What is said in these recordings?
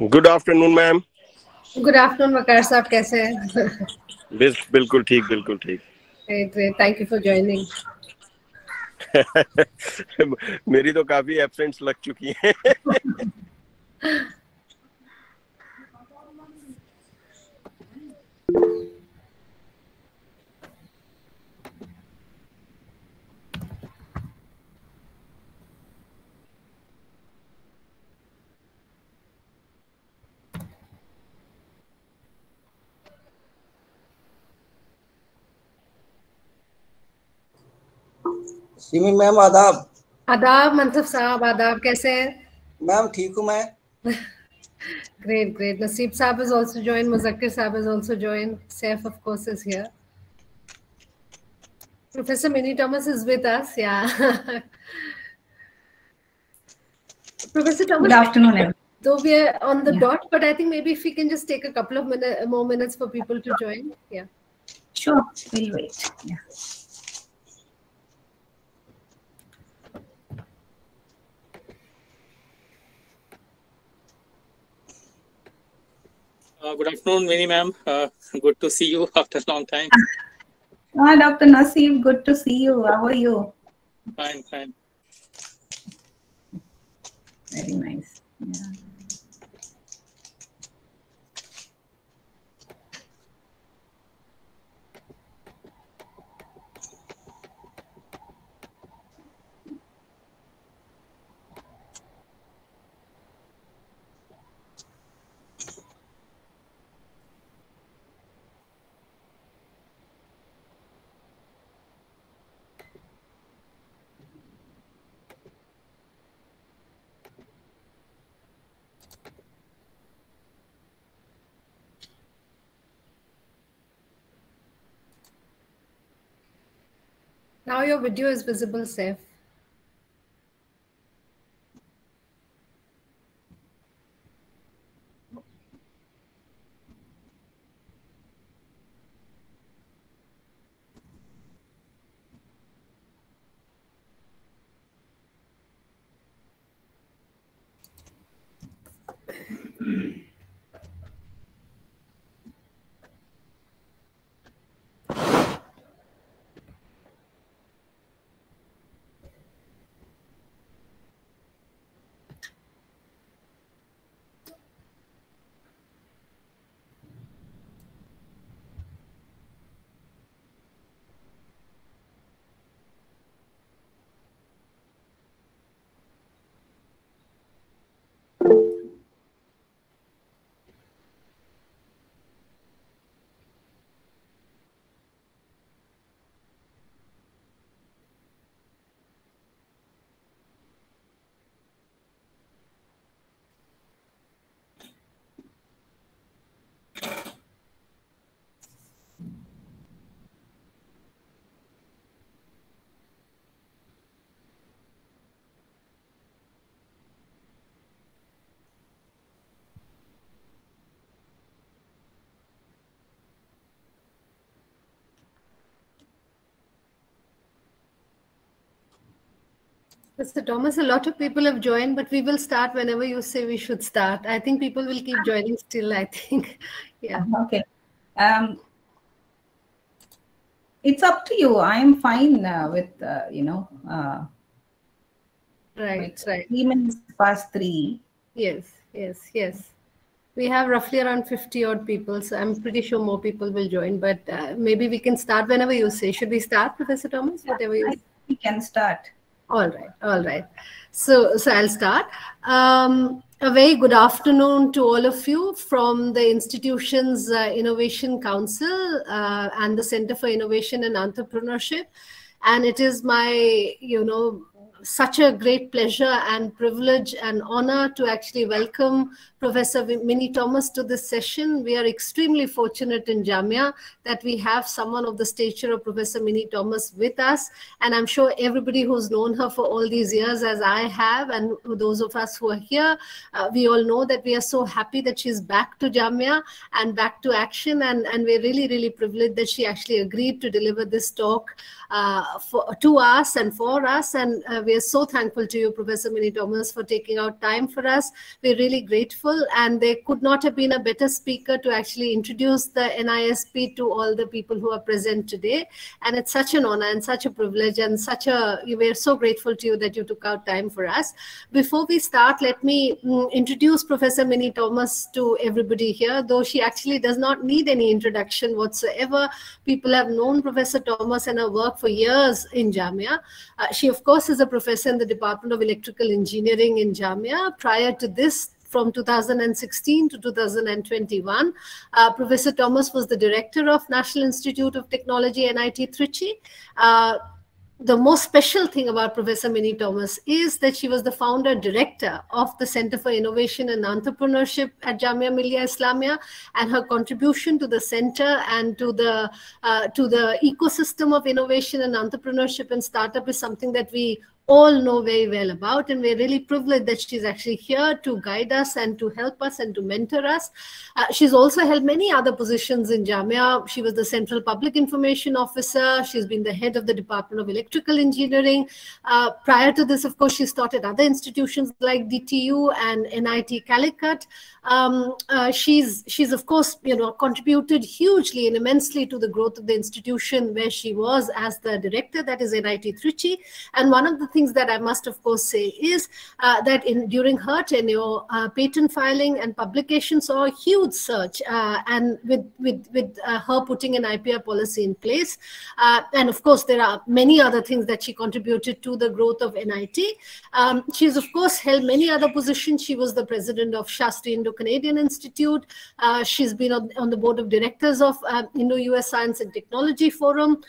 Good afternoon ma'am. Good afternoon Waqar साहब, कैसे हैं? बिल्कुल ठीक, बिल्कुल ठीक। Great, thank you for joining. मेरी तो काफी एब्सेंट्स लग चुकी हैं। सिमी मैम आदाब। आदाब मनसुफ साहब, आदाब, कैसे हैं? मैम ठीक हूँ मैं। Great, great. Naseeb Saab has also joined. Muzakkir Saab has also joined. Saif, of course, is here. Professor Minnie Thomas is with us. Yeah. Professor Thomas. Good afternoon, everyone. Though we are on the dot, but I think maybe if we can just take a couple of more minutes for people to join. Yeah. Sure, we'll wait. Yeah. Good afternoon, Minnie ma'am. Good to see you after a long time. Dr. Naseeb, good to see you. How are you? Fine, fine. Very nice. Yeah. Now your video is visible, Saif. Mr. Thomas, a lot of people have joined, but we will start whenever you say we should start. I think people will keep joining still, I think. Yeah. Okay. It's up to you. I am fine with, Right. 3 minutes past 3. Yes. We have roughly around 50 odd people, so I'm pretty sure more people will join, but maybe we can start whenever you say. Should we start, Professor Thomas? Whatever you say. We can start. All right. So I'll start. A very good afternoon to all of you from the institution's Innovation Council and the Center for Innovation and Entrepreneurship. And it is my, such a great pleasure and privilege and honor to actually welcome Professor Minnie Thomas to this session. We are extremely fortunate in Jamia that we have someone of the stature of Professor Minnie Thomas with us. And I'm sure everybody who's known her for all these years, as I have, and those of us who are here, we all know that we are so happy that she's back to Jamia and back to action. And we're really, really privileged that she actually agreed to deliver this talk to us and for us. And we are so thankful to you, Professor Minnie Thomas, for taking out time for us. We're really grateful. And there could not have been a better speaker to actually introduce the NISP to all the people who are present today. And it's such an honor and such a privilege and we're so grateful to you that you took out time for us. Before we start, let me introduce Professor Minnie Thomas to everybody here, though she actually does not need any introduction whatsoever. People have known Professor Thomas and her work for years in Jamia. She, of course, is a professor in the Department of Electrical Engineering in Jamia. Prior to this, from 2016 to 2021, Professor Thomas was the director of National Institute of Technology, NIT Trichy. The most special thing about Professor Minnie Thomas is that she was the founder director of the Center for Innovation and Entrepreneurship at Jamia Millia Islamia, and her contribution to the center and to the ecosystem of innovation and entrepreneurship and startup is something that we all know very well about, and we're really privileged that she's actually here to guide us and to help us and to mentor us. She's also held many other positions in Jamia. She was the Central Public Information Officer. She's been the head of the Department of Electrical Engineering. Prior to this, of course, she's taught at other institutions like DTU and NIT Calicut. She's of course, contributed hugely and immensely to the growth of the institution where she was as the director, that is NIT Trichy. And one of the things that I must, of course, say is that during her tenure, patent filing and publication saw a huge surge, and with her putting an IPR policy in place. And of course, there are many other things that she contributed to the growth of NIT. She's, of course, held many other positions. She was the president of Shastri Indo-Canadian Institute. She's been on the board of directors of Indo-US Science and Technology Forum.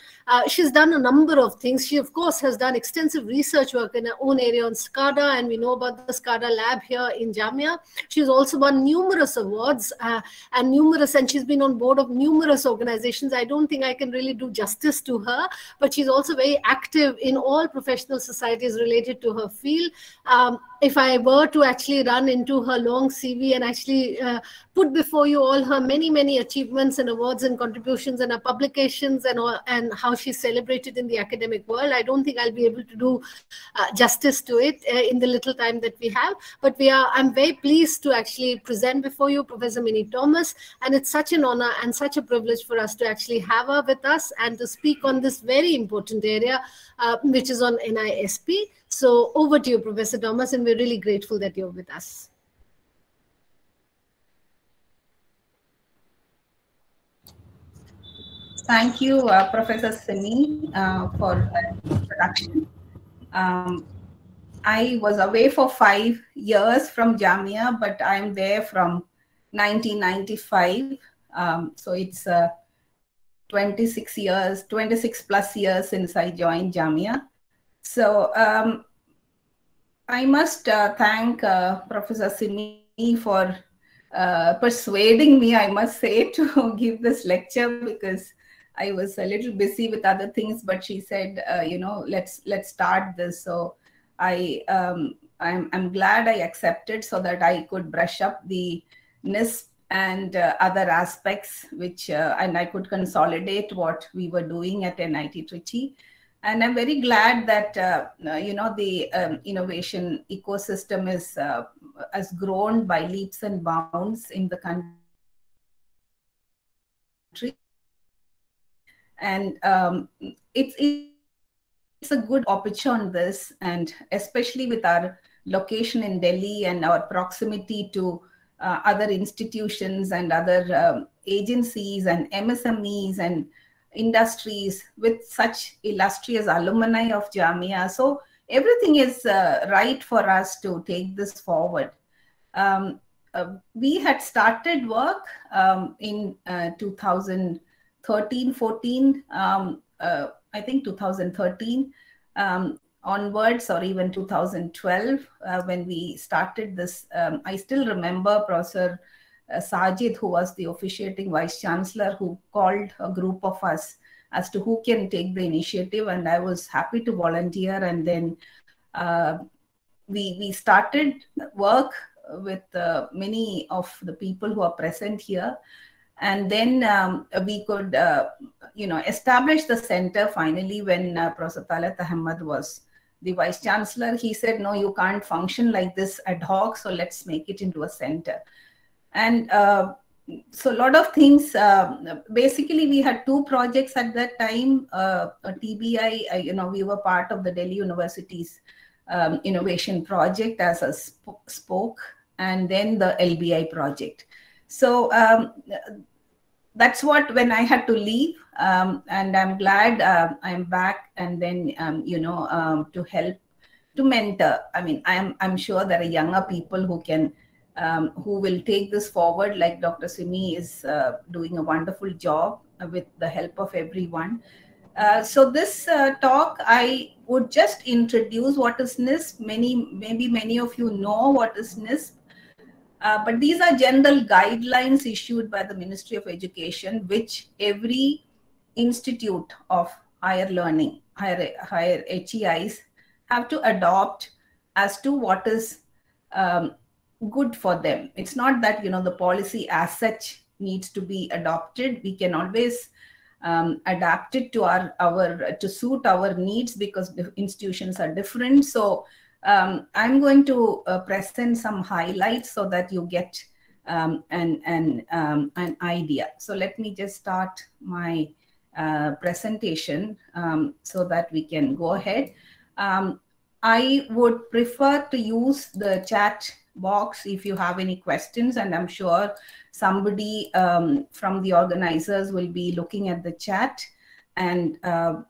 She's done a number of things. She, of course, has done extensive research work in her own area on SCADA, and we know about the SCADA lab here in Jamia. She's also won numerous awards and she's been on board of numerous organizations. I don't think I can really do justice to her, but she's also very active in all professional societies related to her field. If I were to actually run into her long CV and actually put before you all her many, many achievements and awards and contributions and her publications and how she's celebrated in the academic world, I don't think I'll be able to do justice to it in the little time that we have. But I'm very pleased to actually present before you Professor Minnie Thomas, and it's such an honor and such a privilege for us to actually have her with us and to speak on this very important area, which is on NISP. So over to you, Professor Thomas, and we're really grateful that you're with us. Thank you, Professor Simi, for that introduction. I was away for 5 years from Jamia, but I'm there from 1995. So it's 26 plus years since I joined Jamia. So I must thank Professor Simi for persuading me, I must say, to give this lecture, because I was a little busy with other things, but she said, let's start this. So I'm glad I accepted so that I could brush up the Nisp and other aspects, which and I could consolidate what we were doing at NIT Trichy. And I'm very glad that the innovation ecosystem has grown by leaps and bounds in the country. And it's a good opportunity on this, and especially with our location in Delhi and our proximity to other institutions and other agencies and MSMEs and industries with such illustrious alumni of Jamia. So everything is right for us to take this forward. We had started work in 2013, 14, I think 2013, onwards, or even 2012, when we started this. I still remember Professor Sajid, who was the officiating Vice Chancellor, who called a group of us as to who can take the initiative, and I was happy to volunteer. And then we started work with many of the people who are present here. And then we could, establish the center finally when Professor Talat Ahmed was the Vice Chancellor. He said, no, you can't function like this ad hoc, so let's make it into a center. And so a lot of things, basically we had two projects at that time, a TBI, we were part of the Delhi University's innovation project as a spoke, and then the LBI project. So that's what, when I had to leave, and I'm glad I'm back, and then, to help, to mentor. I mean, I'm sure there are younger people who can, who will take this forward, like Dr. Simi is doing a wonderful job with the help of everyone. So this talk, I would just introduce what is NISP. Maybe many of you know what is NISP. But these are general guidelines issued by the Ministry of Education, which every institute of higher learning, higher HEIs, have to adopt as to what is good for them. It's not that, the policy as such needs to be adopted. We can always adapt it to to suit our needs, because the institutions are different. So I'm going to present some highlights so that you get an idea. So let me just start my presentation so that we can go ahead. I would prefer to use the chat box if you have any questions, and I'm sure somebody from the organizers will be looking at the chat, and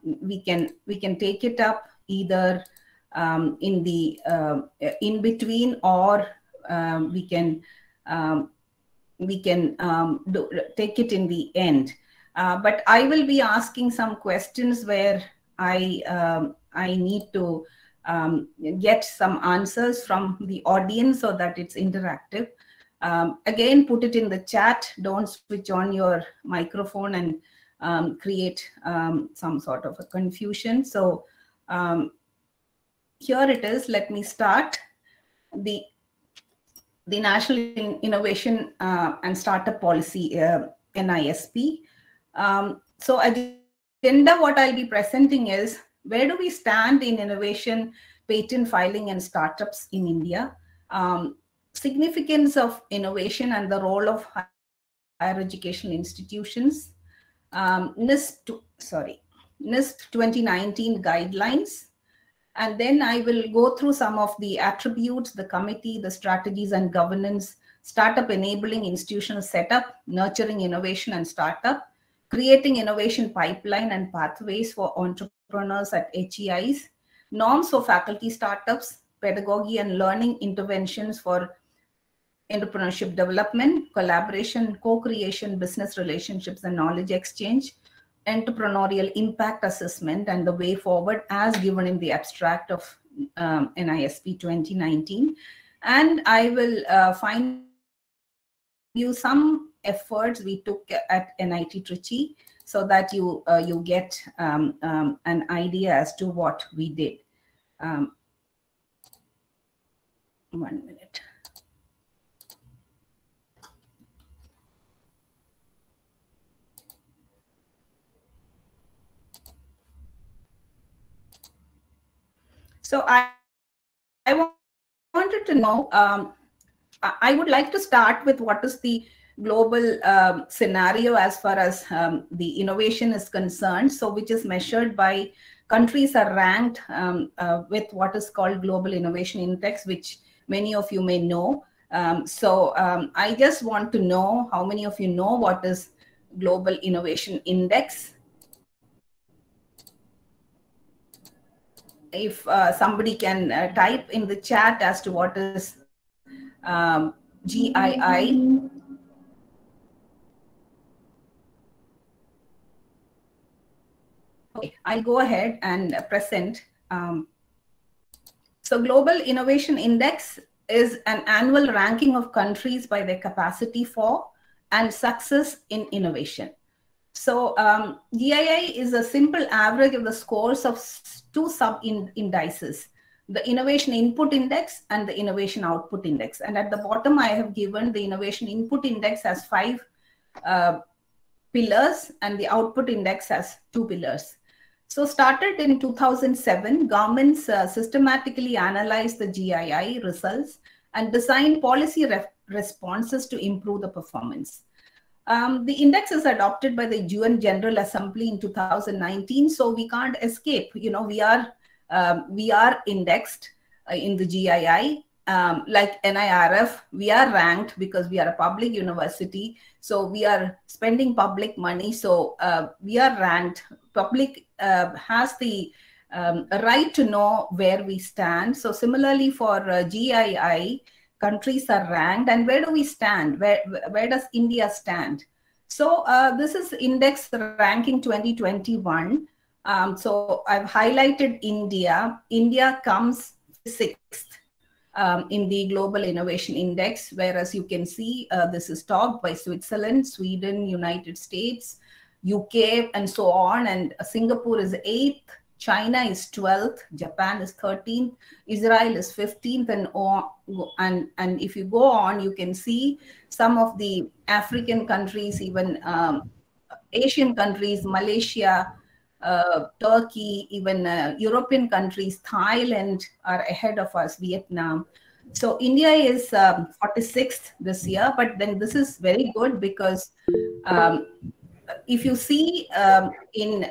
we can take it up either in the in between, or we can take it in the end. But I will be asking some questions where I need to get some answers from the audience so that it's interactive. Again, put it in the chat. Don't switch on your microphone and create some sort of a confusion. So here it is. Let me start. The National Innovation and Startup Policy, NISP. So agenda, what I'll be presenting is, where do we stand in innovation, patent filing, and startups in India? Significance of innovation and the role of higher educational institutions. NISP 2019 guidelines. And then I will go through some of the attributes, the committee, the strategies and governance, startup enabling institutional setup, nurturing innovation and startup, creating innovation pipeline and pathways for entrepreneurs at HEIs, norms for faculty startups, pedagogy and learning interventions for entrepreneurship development, collaboration, co-creation, business relationships and knowledge exchange, entrepreneurial impact assessment, and the way forward as given in the abstract of NISP 2019. And I will find you some efforts we took at NIT Trichy so that you get an idea as to what we did. 1 minute. So I wanted to know, I would like to start with what is the global scenario as far as the innovation is concerned. So which is measured by, countries are ranked with what is called Global Innovation Index, which many of you may know. I just want to know how many of you know what is Global Innovation Index. If somebody can type in the chat as to what is GII. Okay, I'll go ahead and present So Global Innovation Index is an annual ranking of countries by their capacity for and success in innovation. So GII is a simple average of the scores of two sub-indices, the Innovation Input Index and the Innovation Output Index. And at the bottom, I have given the Innovation Input Index as 5 pillars and the Output Index as 2 pillars. So started in 2007, governments systematically analyzed the GII results and designed policy responses to improve the performance. The index is adopted by the UN General Assembly in 2019, so we can't escape. You know, we are indexed in the GII. Like NIRF, we are ranked because we are a public university. So we are spending public money. So we are ranked. Public has the right to know where we stand. So similarly for GII, countries are ranked. And where do we stand? Where does India stand? So this is Index Ranking 2021. So I've highlighted India. India comes 6th. In the Global Innovation Index, whereas you can see this is topped by Switzerland, Sweden, United States, UK, and so on. And Singapore is 8th, China is 12th, Japan is 13th, Israel is 15th, and if you go on, you can see some of the African countries, even Asian countries, Malaysia, Turkey, even European countries, Thailand are ahead of us, Vietnam. So India is 46th this year, but then this is very good because if you see in,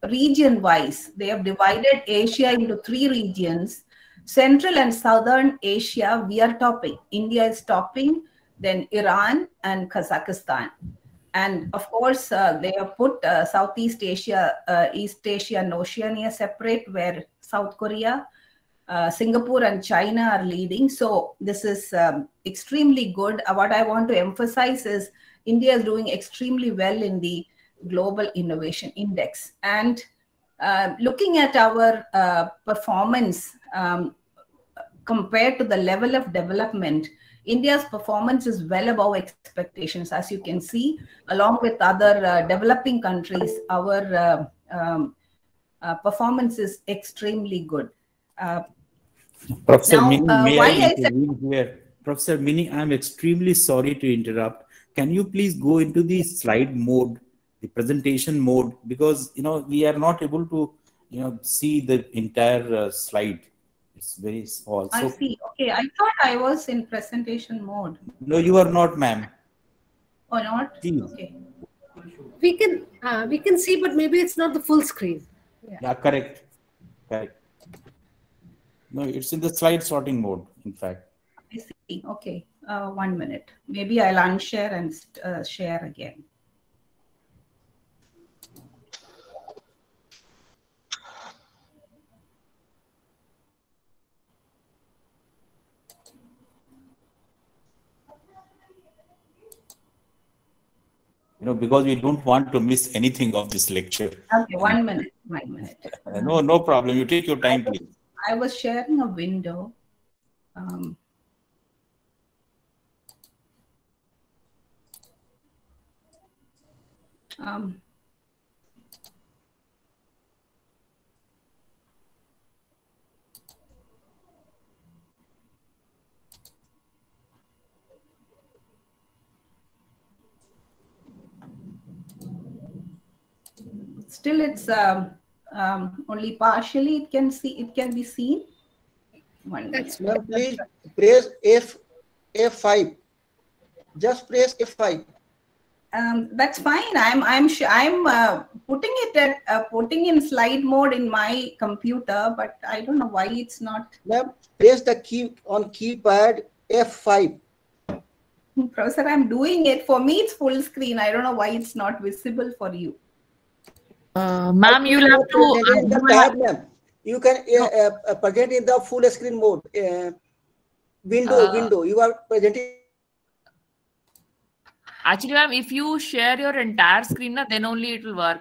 region-wise, they have divided Asia into 3 regions. Central and Southern Asia, we are topping. India is topping, then Iran and Kazakhstan. And of course, they have put Southeast Asia, East Asia and Oceania separate, where South Korea, Singapore and China are leading. So this is extremely good. What I want to emphasize is India is doing extremely well in the Global Innovation Index. And looking at our performance compared to the level of development, India's performance is well above expectations. As you can see, along with other developing countries, our performance is extremely good. Professor Now, Mini, may why I I said, intervene here? Professor Mini, I'm extremely sorry to interrupt. Can you please go into the slide mode, the presentation mode, because we are not able to see the entire slide. It's very small. I see. Okay, I thought I was in presentation mode. No, you are not, ma'am. Or not? Please. Okay. We can see, but maybe it's not the full screen. Yeah, correct. Correct. No, it's in the slide sorting mode, in fact. I see. Okay. 1 minute. Maybe I'll unshare and share again. Because we don't want to miss anything of this lecture. Okay, 1 minute. 1 minute. No problem. You take your time, please. I was sharing a window. Still, it's only partially. It can be seen. 1 minute. Ma'am, please press F5. Just press F5. That's fine. I'm putting it at putting in slide mode in my computer, but I don't know why it's not. Ma'am, press the key on keypad F5. Professor, I'm doing it. For me, it's full screen. I don't know why it's not visible for you. Ma'am, you'll have to. You can present in the full screen mode. Window. You are presenting. Actually, ma'am, if you share your entire screen, then only it will work.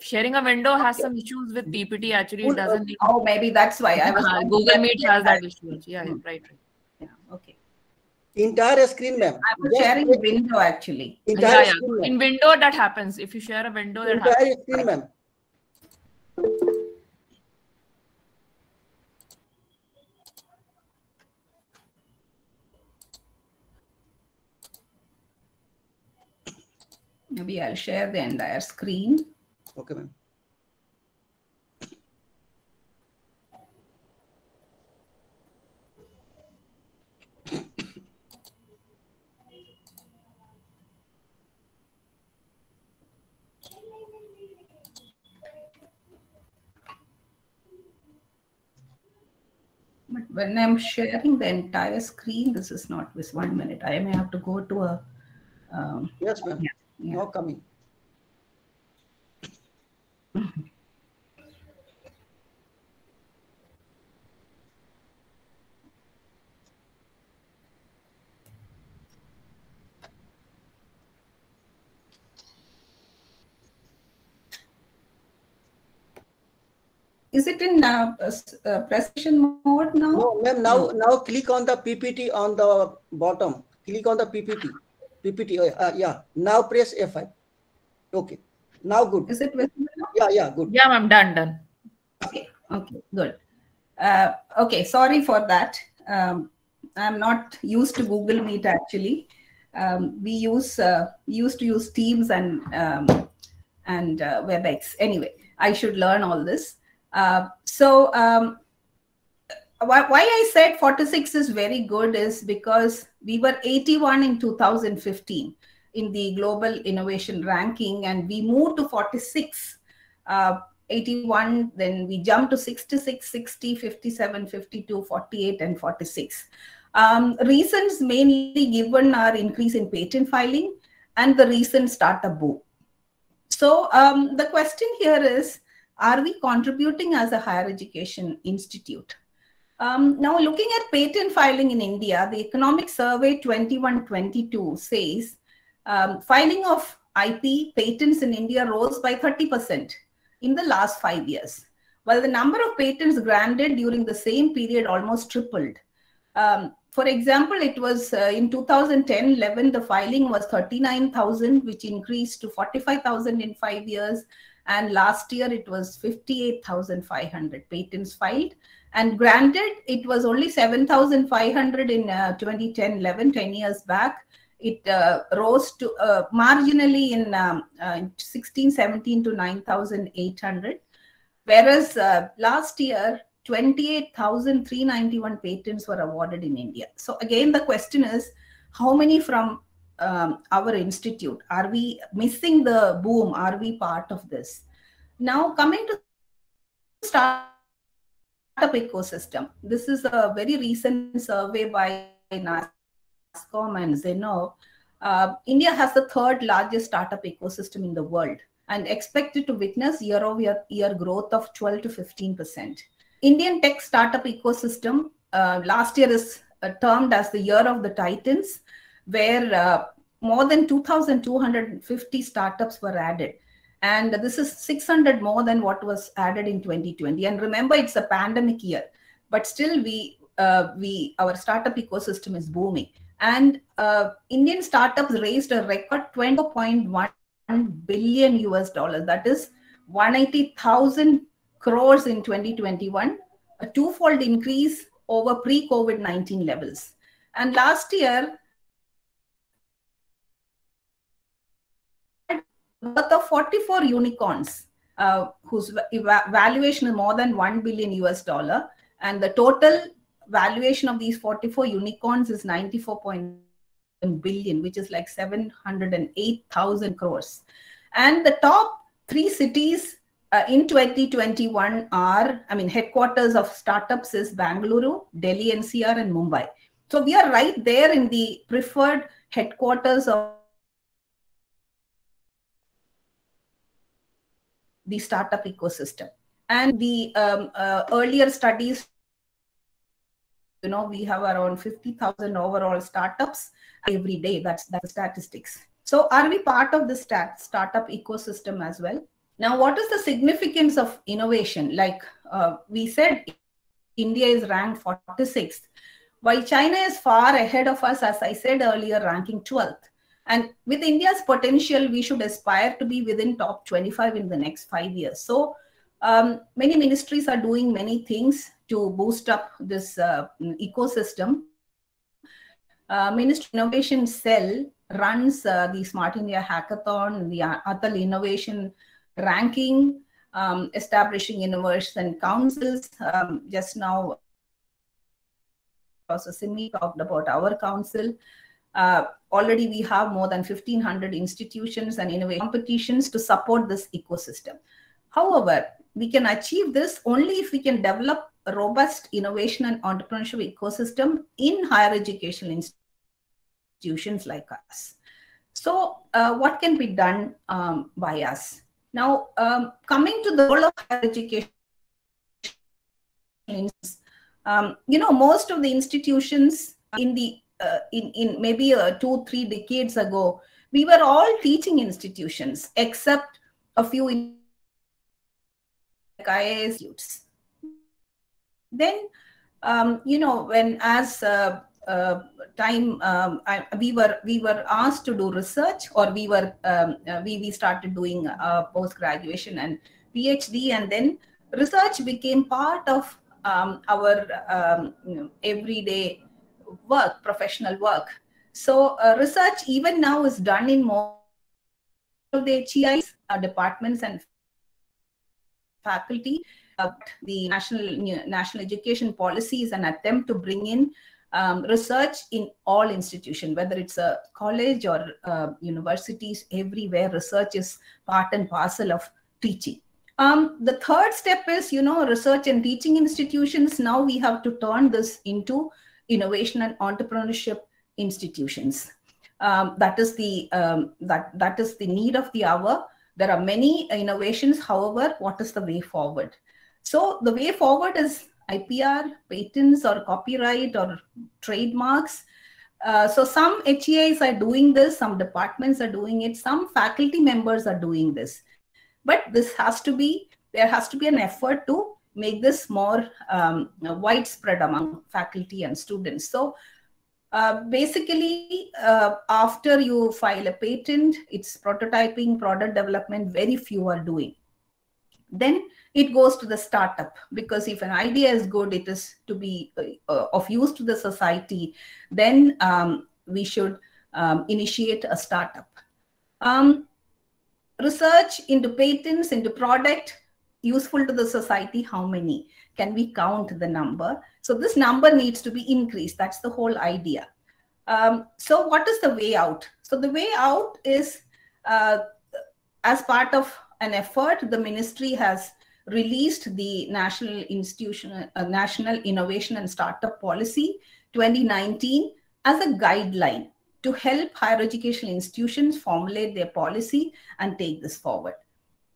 Sharing a window has some issues with PPT. Actually, it doesn't. Oh, maybe that's why I was. Google Meet has that issue. Yeah, right. Yeah, okay. Entire screen, ma'am. I was sharing a window actually. Entire screen, in window that happens. If you share a window, that entire happens. Screen, ma'am. Maybe I'll share the entire screen. Okay, ma'am. But when I'm sharing the entire screen, this is not this 1 minute. I may have to go to a. Yes, ma'am. Yeah. Now coming. Is it in presentation mode now? No, ma'am. Now click on the PPT on the bottom. Click on the PPT. Yeah. Now press F5. Okay. Now good. Is it visible now? Yeah. Good. Yeah, ma'am. Done. Okay. Good. Okay. Sorry for that. I'm not used to Google Meet actually. We used to use Teams and WebEx. Anyway, I should learn all this. Why I said 46 is very good is because we were 81 in 2015 in the global innovation ranking, and we moved to 46, 81, then we jumped to 66, 60, 57, 52, 48, and 46. Reasons mainly given are increase in patent filing and the recent startup boom. So the question here is, are we contributing as a higher education institute? Now, looking at patent filing in India, the Economic Survey 21-22 says filing of IP patents in India rose by 30% in the last 5 years, while the number of patents granted during the same period almost tripled. For example, it was in 2010-11, the filing was 39,000, which increased to 45,000 in 5 years. And last year, it was 58,500 patents filed. And granted, it was only 7,500 in 2010-11, 10 years back. It rose to marginally in 16-17 to 9,800. Whereas last year, 28,391 patents were awarded in India. So again, the question is, how many from our institute? Are we missing the boom? Are we part of this? Now, coming to startup ecosystem. This is a very recent survey by NASCOM and Zenov. India has the third largest startup ecosystem in the world and expected to witness year-over-year growth of 12 to 15%. Indian tech startup ecosystem last year is termed as the year of the Titans, where more than 2,250 startups were added. And this is 600 more than what was added in 2020. And remember, it's a pandemic year, but still our startup ecosystem is booming. And Indian startups raised a record $20.1 billion US. That is 180,000 crores in 2021, a twofold increase over pre-COVID-19 levels. And last year, worth of 44 unicorns whose valuation is more than $1 billion US, and the total valuation of these 44 unicorns is 94.1 billion, which is like 708,000 crores. And the top 3 cities in 2021 are, headquarters of startups is Bangalore, Delhi NCR, and Mumbai. So we are right there in the preferred headquarters of the startup ecosystem. And the earlier studies, we have around 50,000 overall startups every day. That's the statistics. So are we part of the startup ecosystem as well? Now, what is the significance of innovation? Like we said, India is ranked 46th, while China is far ahead of us, as I said earlier, ranking 12th. And with India's potential, we should aspire to be within top 25 in the next 5 years. So many ministries are doing many things to boost up this ecosystem. Ministry Innovation Cell runs the Smart India Hackathon, the Atal Innovation Ranking, establishing innovation councils. Just now, Professor Simi talked about our council. Already we have more than 1,500 institutions and innovation competitions to support this ecosystem. However, we can achieve this only if we can develop a robust innovation and entrepreneurship ecosystem in higher educational institutions like us. So what can be done by us? Now, coming to the role of higher education, most of the institutions in the in maybe 2-3 decades ago, we were all teaching institutions except a few like IIS institutes. Then, when as time we were asked to do research, or we started doing post graduation and PhD, and then research became part of our everyday work, professional work. So research even now is done in more of the HEIs, departments and faculty. The national education policy is an attempt to bring in research in all institutions, whether it's a college or universities. Everywhere research is part and parcel of teaching. The third step is, research and teaching institutions. Now we have to turn this into innovation and entrepreneurship institutions. That is the need of the hour. There are many innovations. However, what is the way forward? So the way forward is IPR, patents, or copyright, or trademarks. So some HEIs are doing this, some departments are doing it, some faculty members are doing this. But there has to be an effort to make this more widespread among faculty and students. So basically, after you file a patent, it's prototyping, product development, very few are doing. Then it goes to the startup, because if an idea is good, it is to be of use to the society, then we should initiate a startup. Research into patents, into product, useful to the society, how many? Can we count the number? So this number needs to be increased. That's the whole idea. So what is the way out? So the way out is, as part of an effort, the ministry has released the National Innovation and Startup Policy 2019 as a guideline to help higher educational institutions formulate their policy and take this forward.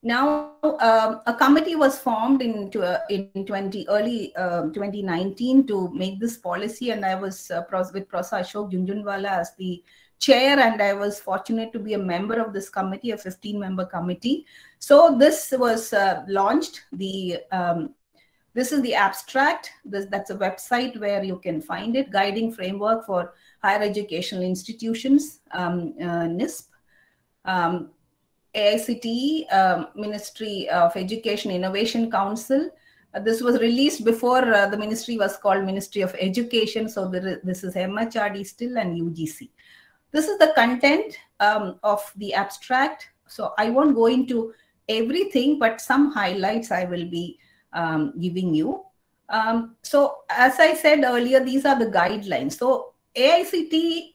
Now, a committee was formed in early 2019 to make this policy, and I was with Professor Ashok Junjunwala as the chair, and I was fortunate to be a member of this committee, a 15-member committee. So this was launched. This is the abstract. That's a website where you can find it, Guiding Framework for Higher Educational Institutions, NISP. IIC-CIE, Ministry of Education Innovation Council. This was released before the ministry was called Ministry of Education. So this is MHRD still, and UGC. This is the content of the abstract. So I won't go into everything, but some highlights I will be giving you. So as I said earlier, these are the guidelines. So IIC-CIE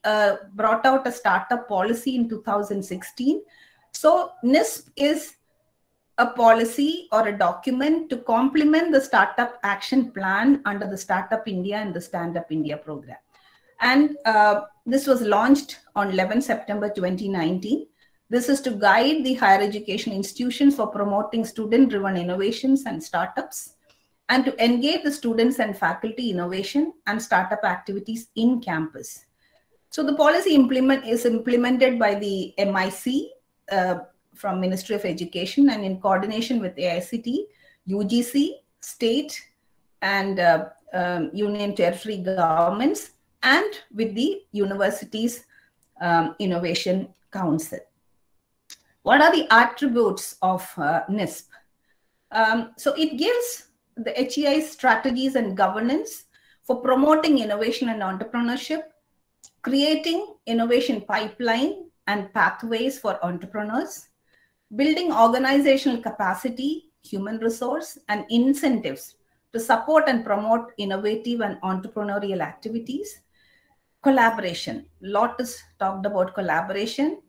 brought out a startup policy in 2016. So NISP is a policy or a document to complement the Startup Action Plan under the Startup India and the Stand Up India program. And this was launched on 11 September 2019. This is to guide the higher education institutions for promoting student-driven innovations and startups, and to engage the students and faculty innovation and startup activities in campus. So the policy is implemented by the MIC from Ministry of Education and in coordination with AICT, UGC, state and union territory governments, and with the universities Innovation Council. What are the attributes of NISP? So it gives the HEI strategies and governance for promoting innovation and entrepreneurship, creating innovation pipeline and pathways for entrepreneurs, building organizational capacity, human resource, and incentives to support and promote innovative and entrepreneurial activities. Collaboration. Lot is talked about collaboration.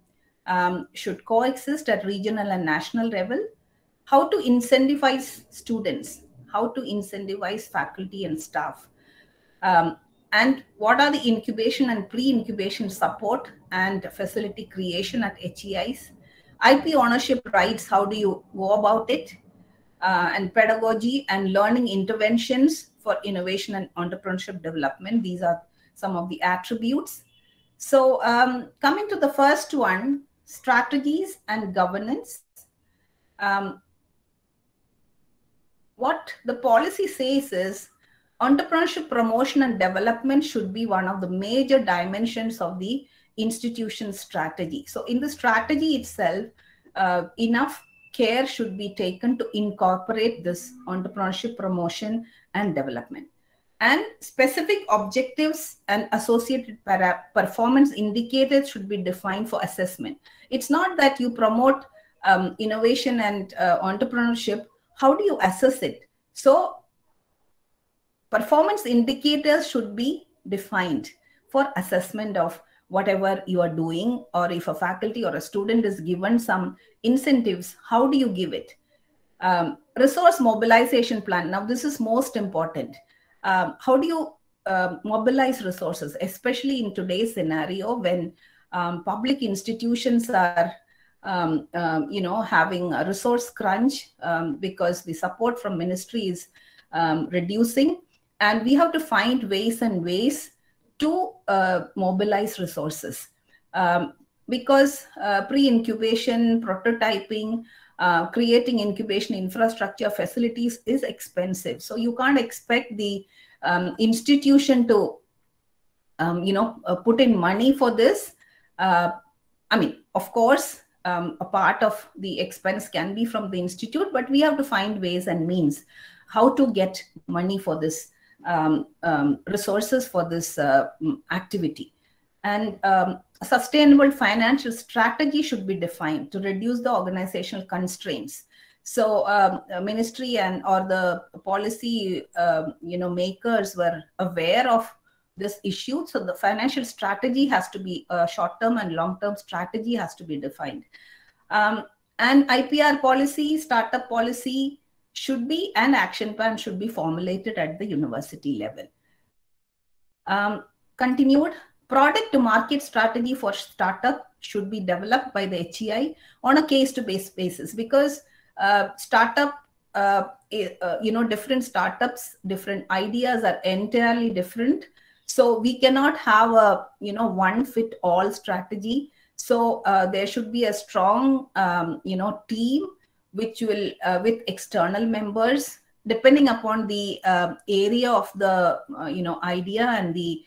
Should coexist at regional and national level. How to incentivize students. How to incentivize faculty and staff. And what are the incubation and pre-incubation support and facility creation at HEIs? IP ownership rights, how do you go about it? And pedagogy and learning interventions for innovation and entrepreneurship development. These are some of the attributes. So coming to the first one, strategies and governance. What the policy says is entrepreneurship promotion and development should be one of the major dimensions of the institution strategy. So in the strategy itself, enough care should be taken to incorporate this entrepreneurship promotion and development. And specific objectives and associated performance indicators should be defined for assessment. It's not that you promote innovation and entrepreneurship. How do you assess it? So performance indicators should be defined for assessment of whatever you are doing, or if a faculty or a student is given some incentives, how do you give it? Resource mobilization plan. Now, this is most important. How do you mobilize resources, especially in today's scenario when public institutions are having a resource crunch because the support from ministry is reducing, and we have to find ways to mobilize resources because pre-incubation, prototyping, creating incubation infrastructure facilities is expensive. So you can't expect the institution to put in money for this. I mean, of course, a part of the expense can be from the institute, but we have to find ways and means how to get money for this resources for this activity. And sustainable financial strategy should be defined to reduce the organizational constraints. So ministry and or the policy makers were aware of this issue. So the financial strategy has to be short-term and long-term strategy has to be defined. And IPR policy, startup policy should be, an action plan should be formulated at the university level. Continued, product to market strategy for startup should be developed by the HEI on a case-to-case basis, because startup, different startups, different ideas are entirely different. So we cannot have a one-fit-all strategy. So there should be a strong team which will with external members, depending upon the area of the idea and the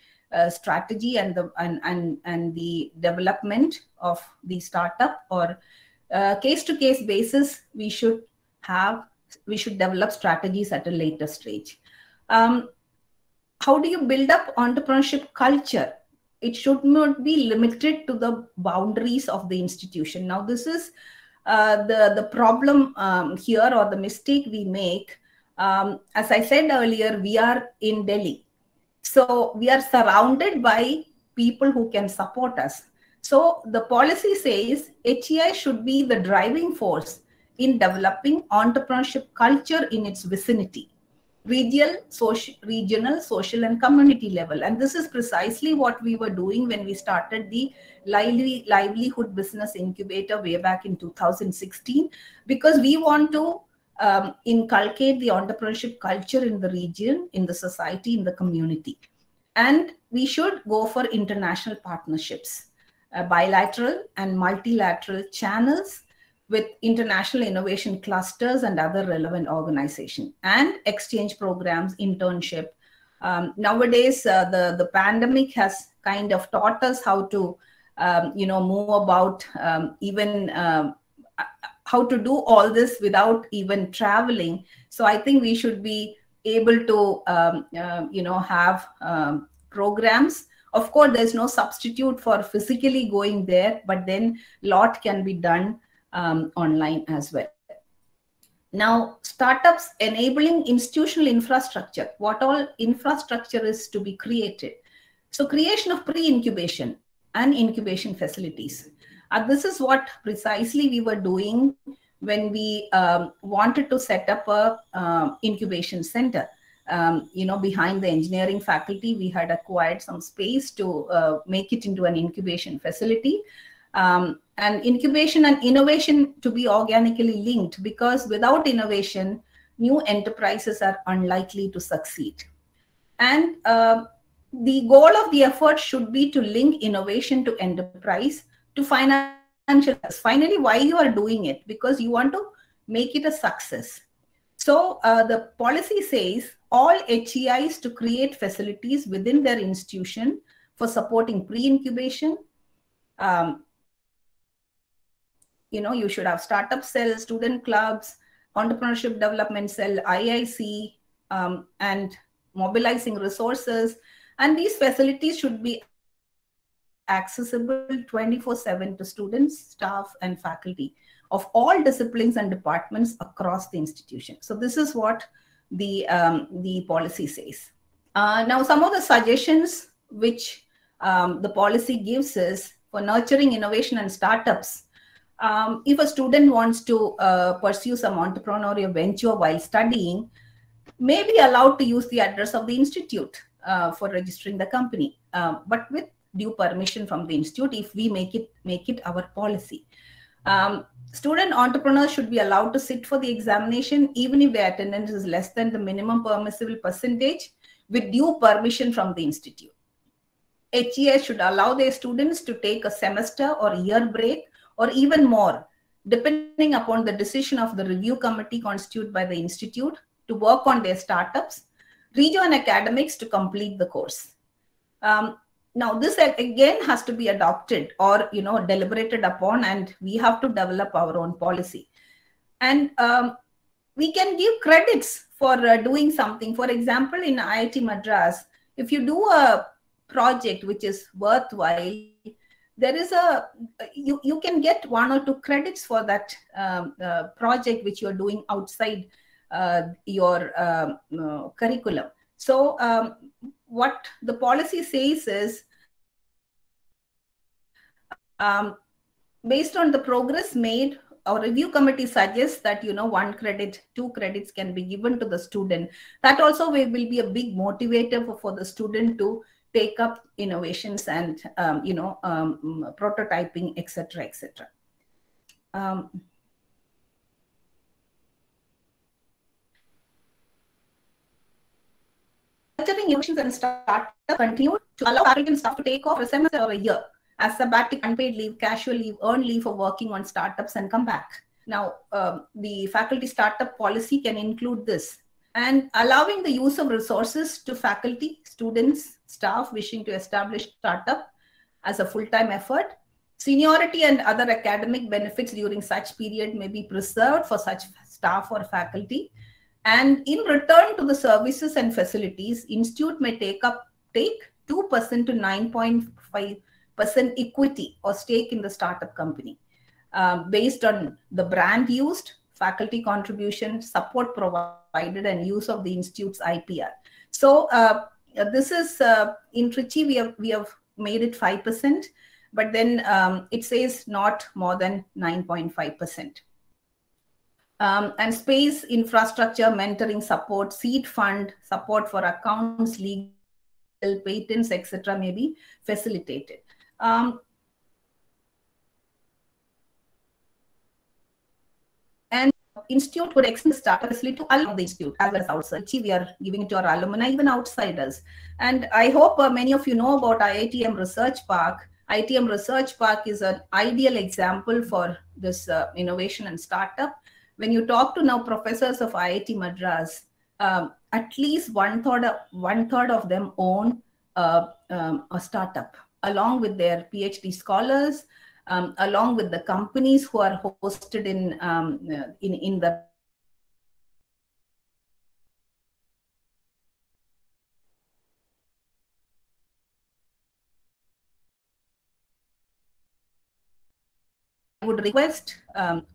strategy and the development of the startup, or case-to-case basis. We should develop strategies at a later stage. How do you build up entrepreneurship culture? It should not be limited to the boundaries of the institution. Now, this is the problem here, or the mistake we make. As I said earlier, we are in Delhi. So we are surrounded by people who can support us. So the policy says HEI should be the driving force in developing entrepreneurship culture in its vicinity. Regional, social, and community level. And this is precisely what we were doing when we started the livelihood business incubator way back in 2016, because we want to inculcate the entrepreneurship culture in the region, in the society, in the community. And we should go for international partnerships, bilateral and multilateral channels with international innovation clusters and other relevant organizations, and exchange programs, internship. Nowadays, the pandemic has kind of taught us how to, move about even how to do all this without even traveling. So I think we should be able to, have programs. Of course, there's no substitute for physically going there, but then a lot can be done online as well. Now, startups enabling institutional infrastructure. What all infrastructure is to be created? So creation of pre-incubation and incubation facilities. This is what precisely we were doing when we wanted to set up a incubation center. Behind the engineering faculty, we had acquired some space to make it into an incubation facility. And incubation and innovation to be organically linked, because without innovation, new enterprises are unlikely to succeed. And the goal of the effort should be to link innovation to enterprise, to financial. Finally, why you are doing it? Because you want to make it a success. So the policy says all HEIs to create facilities within their institution for supporting pre-incubation. You should have startup cells, student clubs, entrepreneurship development cell, IIC, and mobilizing resources. And these facilities should be accessible 24/7 to students, staff, and faculty of all disciplines and departments across the institution. So this is what the policy says. Now, some of the suggestions which the policy gives is for nurturing innovation and startups. If a student wants to pursue some entrepreneurial venture while studying, may be allowed to use the address of the institute for registering the company, but with due permission from the institute if we make it our policy. Student entrepreneurs should be allowed to sit for the examination even if their attendance is less than the minimum permissible percentage, with due permission from the institute. HES should allow their students to take a semester or year break, or even more, depending upon the decision of the review committee constituted by the institute, to work on their startups, rejoin academics to complete the course. Now, this again has to be adopted or deliberated upon, and we have to develop our own policy. And we can give credits for doing something. For example, in IIT Madras, if you do a project which is worthwhile, there is you can get 1 or 2 credits for that project which you're doing outside your curriculum. So what the policy says is, based on the progress made, our review committee suggests that 1 credit, 2 credits can be given to the student. That also will be a big motivator for the student to take up innovations and prototyping, etc., etc. Nurturing innovations and startups continue to allow faculty and staff to take off a semester or a year as sabbatic, unpaid leave, casual leave, earned leave for working on startups and come back. Now, the faculty startup policy can include this, and allowing the use of resources to faculty, students, staff wishing to establish startup as a full-time effort. Seniority and other academic benefits during such period may be preserved for such staff or faculty. And in return to the services and facilities, institute may take 2% to 9.5% equity or stake in the startup company, based on the brand used, faculty contribution, support provided, and use of the institute's IPR. So this is in Trichy, we have made it 5%, but then it says not more than 9.5%. And space, infrastructure, mentoring support, seed fund, support for accounts, legal, patents, etc. may be facilitated. And institute would extend the startup facility to allow the institute as well as outside. We are giving it to our alumni, even outsiders. And I hope many of you know about IITM Research Park. IITM Research Park is an ideal example for this innovation and startup. When you talk to now professors of IIT Madras, at least one third of them own a startup, along with their PhD scholars, along with the companies who are hosted in the I would request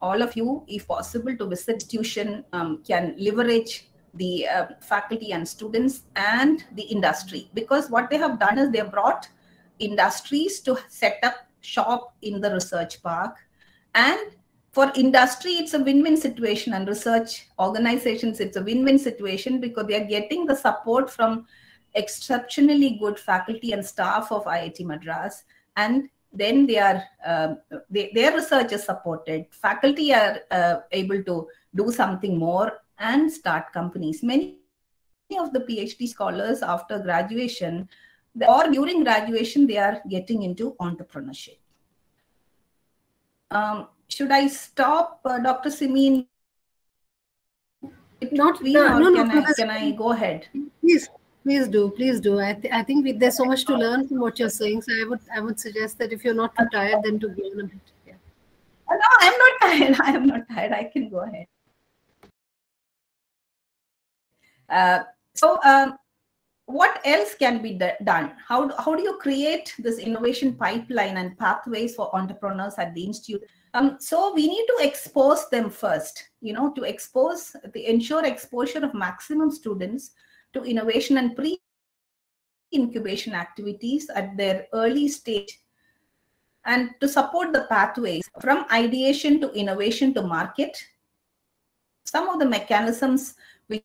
all of you, if possible, to visit institution, can leverage the faculty and students and the industry, because what they have done is they have brought industries to set up shop in the research park. And for industry, it's a win-win situation, and research organizations, it's a win-win situation because they are getting the support from exceptionally good faculty and staff of IIT Madras, and then they are their research is supported. Faculty are able to do something more and start companies. Many of the PhD scholars after graduation or during graduation, they are getting into entrepreneurship. Should I stop, Dr. Simin? Can I go ahead? Please do. I think there's so much to learn from what you're saying. So I would suggest that if you're not too tired, then to go on a bit. Yeah. No, I'm not tired. I am not tired. I can go ahead. What else can be done? How do you create this innovation pipeline and pathways for entrepreneurs at the institute? So we need to expose them first, to ensure exposure of maximum students to innovation and pre-incubation activities at their early stage, and to support the pathways from ideation to innovation to market. Some of the mechanisms which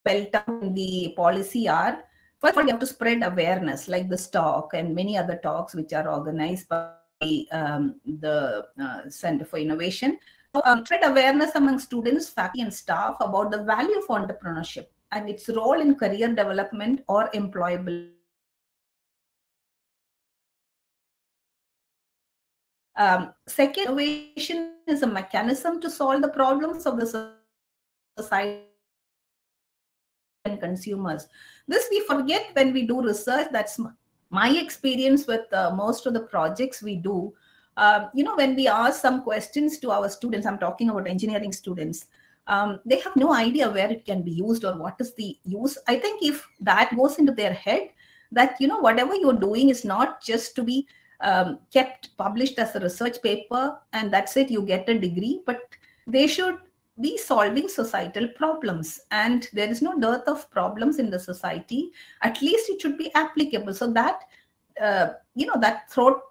spelled out in the policy are, first of all, you have to spread awareness, like this talk and many other talks which are organized by the Center for Innovation. So, spread awareness among students, faculty, and staff about the value of entrepreneurship and its role in career development or employability. Second, innovation is a mechanism to solve the problems of the society and consumers. This we forget when we do research. That's my experience with most of the projects we do. When we ask some questions to our students, I'm talking about engineering students, they have no idea where it can be used or what is the use. I think if that goes into their head, that whatever you're doing is not just to be kept published as a research paper and that's it, you get a degree, but they should be solving societal problems, and there is no dearth of problems in the society. At least it should be applicable, so that that thought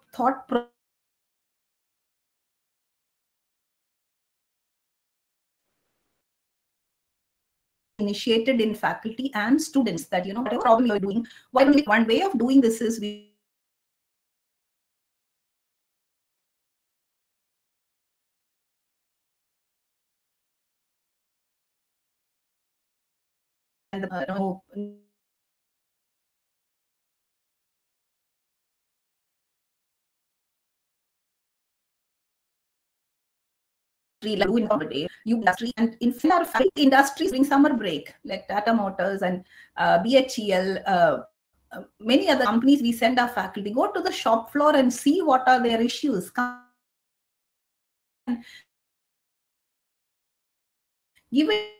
initiated in faculty and students, that whatever problem you're doing, one way of doing this is industry, and in our industries during summer break, like Tata Motors and BHEL, many other companies, we send our faculty, go to the shop floor and see what are their issues. Give it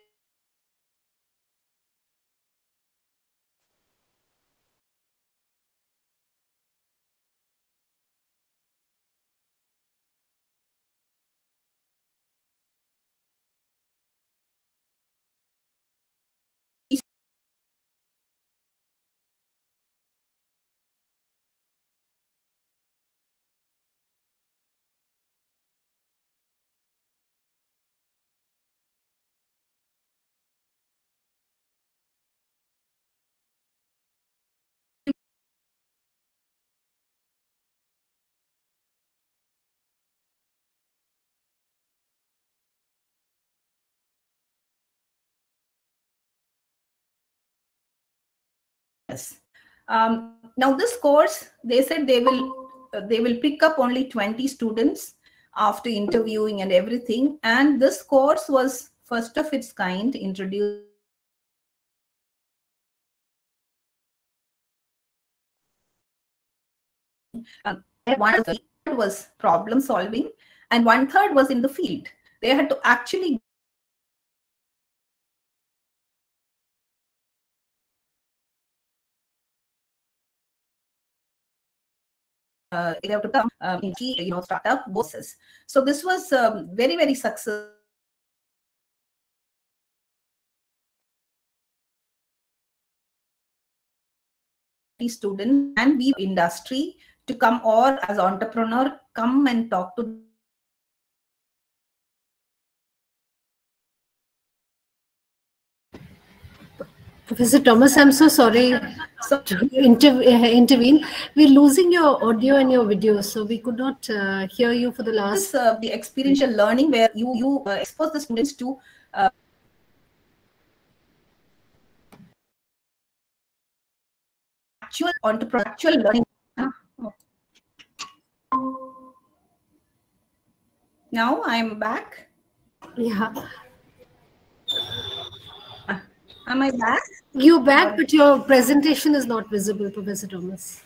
Now this course, they said they will pick up only 20 students after interviewing and everything. And this course was first of its kind, introduced one third was problem solving and 1/3 was in the field. They had to actually they have to come in key, startup bosses. So this was very, very successful. Students and we industry to come, or as entrepreneur, come and talk to Professor Thomas, I'm so sorry to intervene. We're losing your audio and your video, so we could not hear you for the last. The experiential learning, where you expose the students to actual entrepreneurial learning. Now I'm back. Yeah. Am I back? You're back, but your presentation is not visible, Professor Thomas.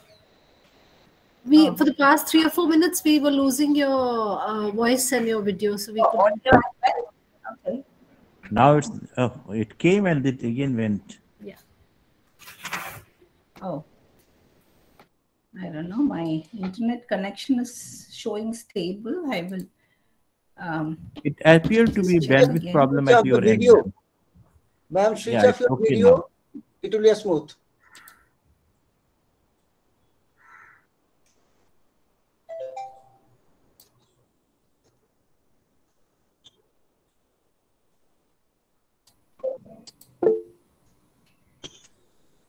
For the past 3 or 4 minutes, we were losing your voice and your video, so we could. Okay. Now it came and it again went. Yeah. Oh, I don't know. My internet connection is showing stable. I will. It appeared to be bandwidth problem at your end. Ma'am, switch off your video. Now. It will be smooth.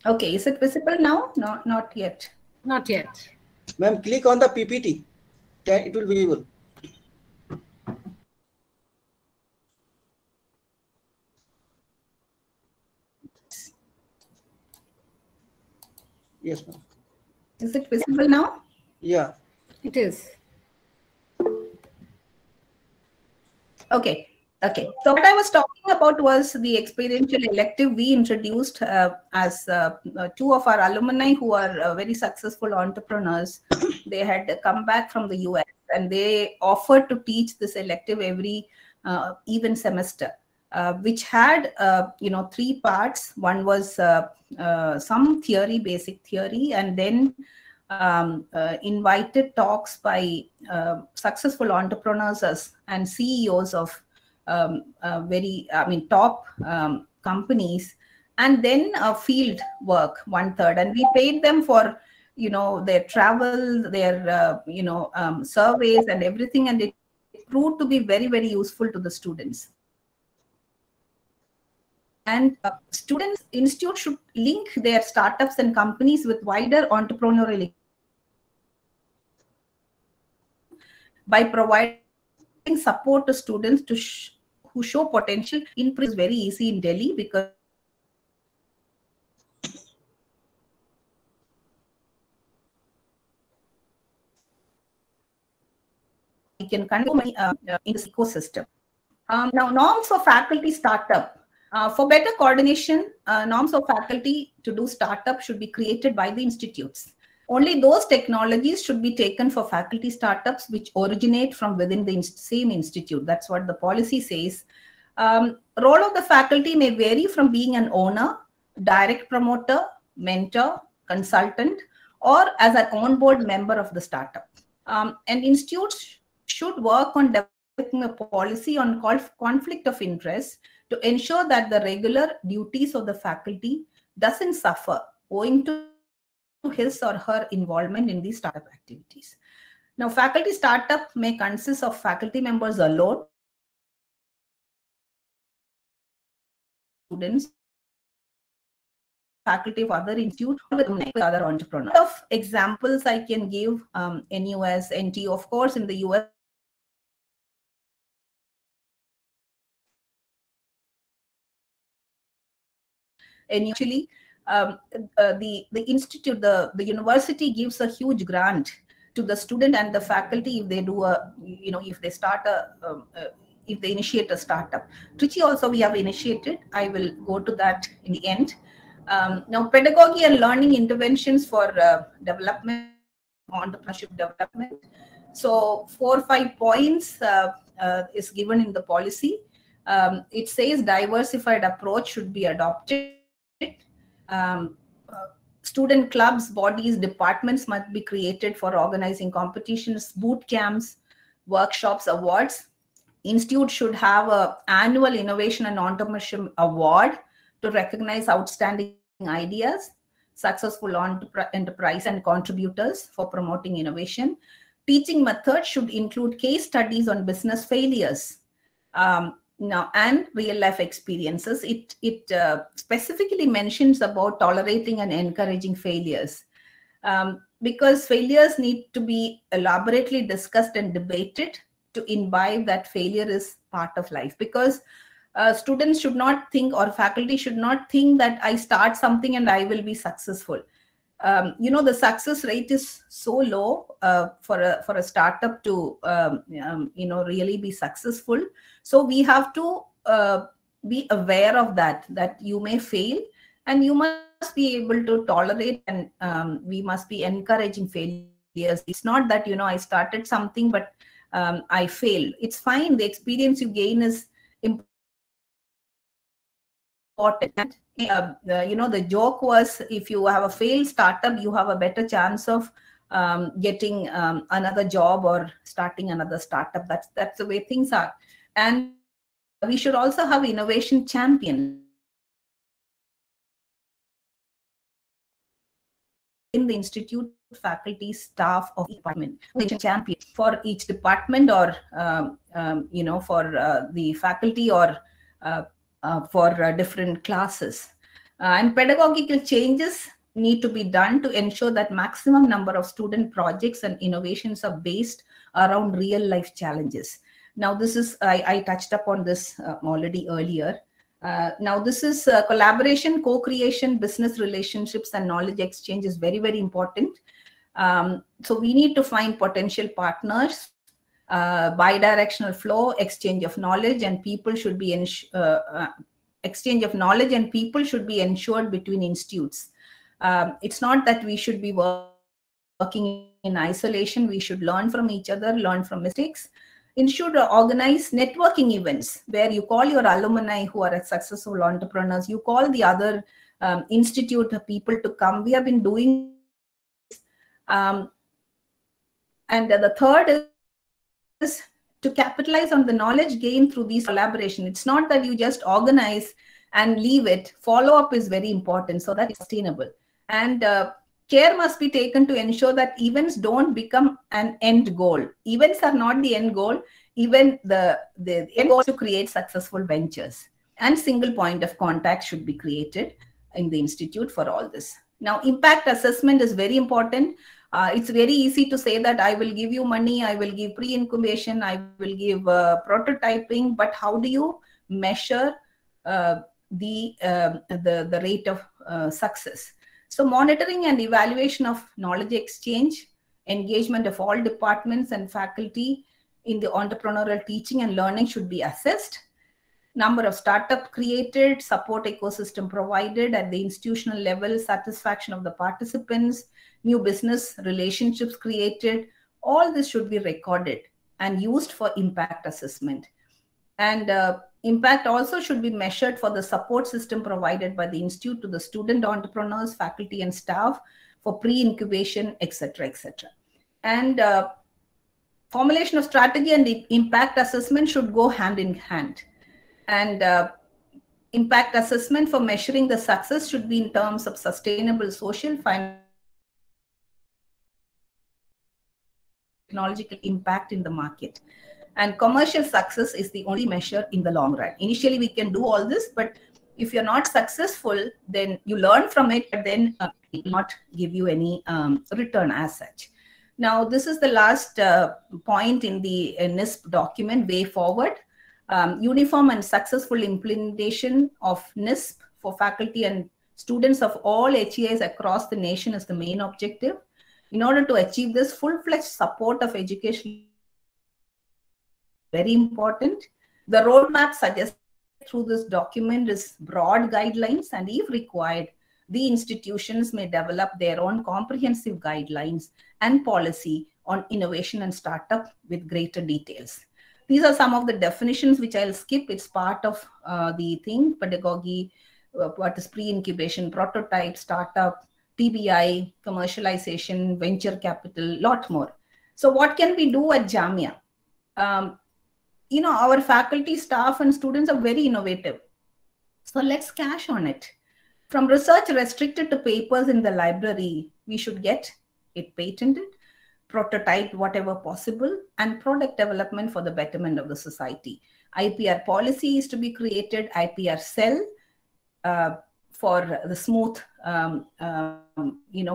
Okay, is it visible now? No, not yet. Not yet. Ma'am, click on the PPT. It will be visible. Yes, ma'am. Is it visible now? Yeah. It is. Okay. Okay. So what I was talking about was the experiential elective we introduced as 2 of our alumni who are very successful entrepreneurs. They had come back from the US and they offered to teach this elective every even semester, which had 3 parts. One was some theory, basic theory, and then invited talks by successful entrepreneurs and CEOs of top companies, and then field work 1/3, and we paid them for their travel, their surveys and everything, and it proved to be very, very useful to the students. And students, institute should link their startups and companies with wider entrepreneurial by providing support to students who show potential. Input is very easy in Delhi because we can continue in this ecosystem. Now, norms for faculty startup. For better coordination, norms of faculty to do startup should be created by the institutes. Only those technologies should be taken for faculty startups which originate from within the same institute. That's what the policy says. Role of the faculty may vary from being an owner, direct promoter, mentor, consultant, or as an on-board member of the startup. And institutes should work on developing a policy on conflict of interest to ensure that the regular duties of the faculty doesn't suffer owing to his or her involvement in these startup activities. Now, faculty startup may consist of faculty members alone, students, faculty of other institutes, with other entrepreneurs. Of examples I can give, NUS, NT, of course, in the US. And usually the institute, the university gives a huge grant to the student and the faculty if they do a, if they start if they initiate a startup. Trichy also we have initiated. I will go to that in the end. Now, pedagogy and learning interventions for development, entrepreneurship development. So 4 or 5 points is given in the policy. It says diversified approach should be adopted. Student clubs, bodies, departments must be created for organizing competitions, boot camps, workshops, awards. Institute should have an annual innovation and entrepreneurship award to recognize outstanding ideas, successful enterprise and contributors for promoting innovation. Teaching methods should include case studies on business failures and real life experiences. It specifically mentions about tolerating and encouraging failures because failures need to be elaborately discussed and debated to imbibe that failure is part of life, because students should not think, or faculty should not think, that I start something and I will be successful. The success rate is so low for a startup to really be successful. So we have to be aware of that you may fail, and you must be able to tolerate, and we must be encouraging failures. It's not that I started something but I failed. It's fine. The experience you gain is important. And, the joke was, if you have a failed startup, you have a better chance of getting another job or starting another startup. That's the way things are. And we should also have innovation champions in the institute, faculty, staff of each department. Champion for each department, or for the faculty, or for different classes. And pedagogical changes need to be done to ensure that maximum number of student projects and innovations are based around real life challenges. Now, this is, I touched upon this already earlier. Now, this is collaboration, co-creation, business relationships, and knowledge exchange is very, very important. So we need to find potential partners, bi-directional flow, exchange of knowledge, and people should be exchange of knowledge and people should be ensured between institutes. It's not that we should be working in isolation. We should learn from each other, learn from mistakes. Institute organize networking events where you call your alumni who are successful entrepreneurs. You call the other institute people to come. We have been doing this. And the third is to capitalize on the knowledge gained through these collaboration. It's not that you just organize and leave it. Follow-up is very important so that it's sustainable. And care must be taken to ensure that events don't become an end goal. Events are not the end goal. Even the end goal is to create successful ventures. And single point of contact should be created in the institute for all this. Now, impact assessment is very important. It's very easy to say that I will give you money, I will give pre-incubation, I will give prototyping, but how do you measure the rate of success? So monitoring and evaluation of knowledge exchange, engagement of all departments and faculty in the entrepreneurial teaching and learning should be assessed. Number of startup created, support ecosystem provided at the institutional level, satisfaction of the participants, new business relationships created, all this should be recorded and used for impact assessment. And impact also should be measured for the support system provided by the institute to the student entrepreneurs, faculty and staff for pre-incubation, etc., etc. And formulation of strategy and impact assessment should go hand in hand. And impact assessment for measuring the success should be in terms of sustainable social, technological impact in the market. And commercial success is the only measure in the long run. Initially, we can do all this, but if you're not successful, then you learn from it, but then it will not give you any return as such. Now, this is the last point in the NISP document, way forward. Uniform and successful implementation of NISP for faculty and students of all HEIs across the nation is the main objective. In order to achieve this, full-fledged support of education is very important. The roadmap suggested through this document is broad guidelines, and if required, the institutions may develop their own comprehensive guidelines and policy on innovation and startup with greater details. These are some of the definitions which I'll skip. It's part of the thing, pedagogy, what is pre-incubation, prototype, startup, TBI, commercialization, venture capital, lot more. So what can we do at Jamia? Our faculty, staff, and students are very innovative. So let's cash on it. From research restricted to papers in the library, we should get it patented, prototyped whatever possible, and product development for the betterment of the society. IPR policy is to be created, IPR cell for the smooth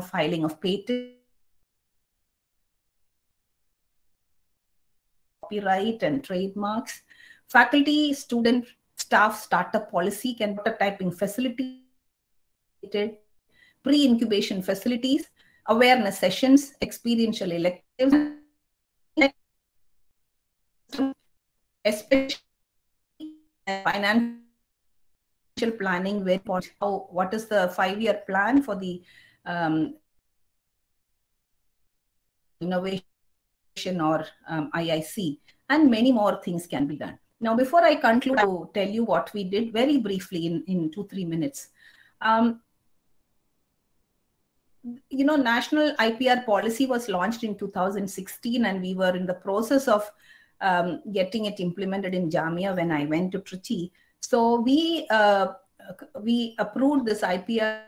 filing of patent, copyright and trademarks. Faculty, student, staff startup policy can prototyping facility, pre-incubation facilities, awareness sessions, experiential electives, especially financial planning. What is the 5-year plan for the innovation or IIC, and many more things can be done. Now, before I conclude, I will tell you what we did very briefly in 2-3 minutes. National IPR policy was launched in 2016, and we were in the process of getting it implemented in Jamia when I went to Trichy. So we approved this IPR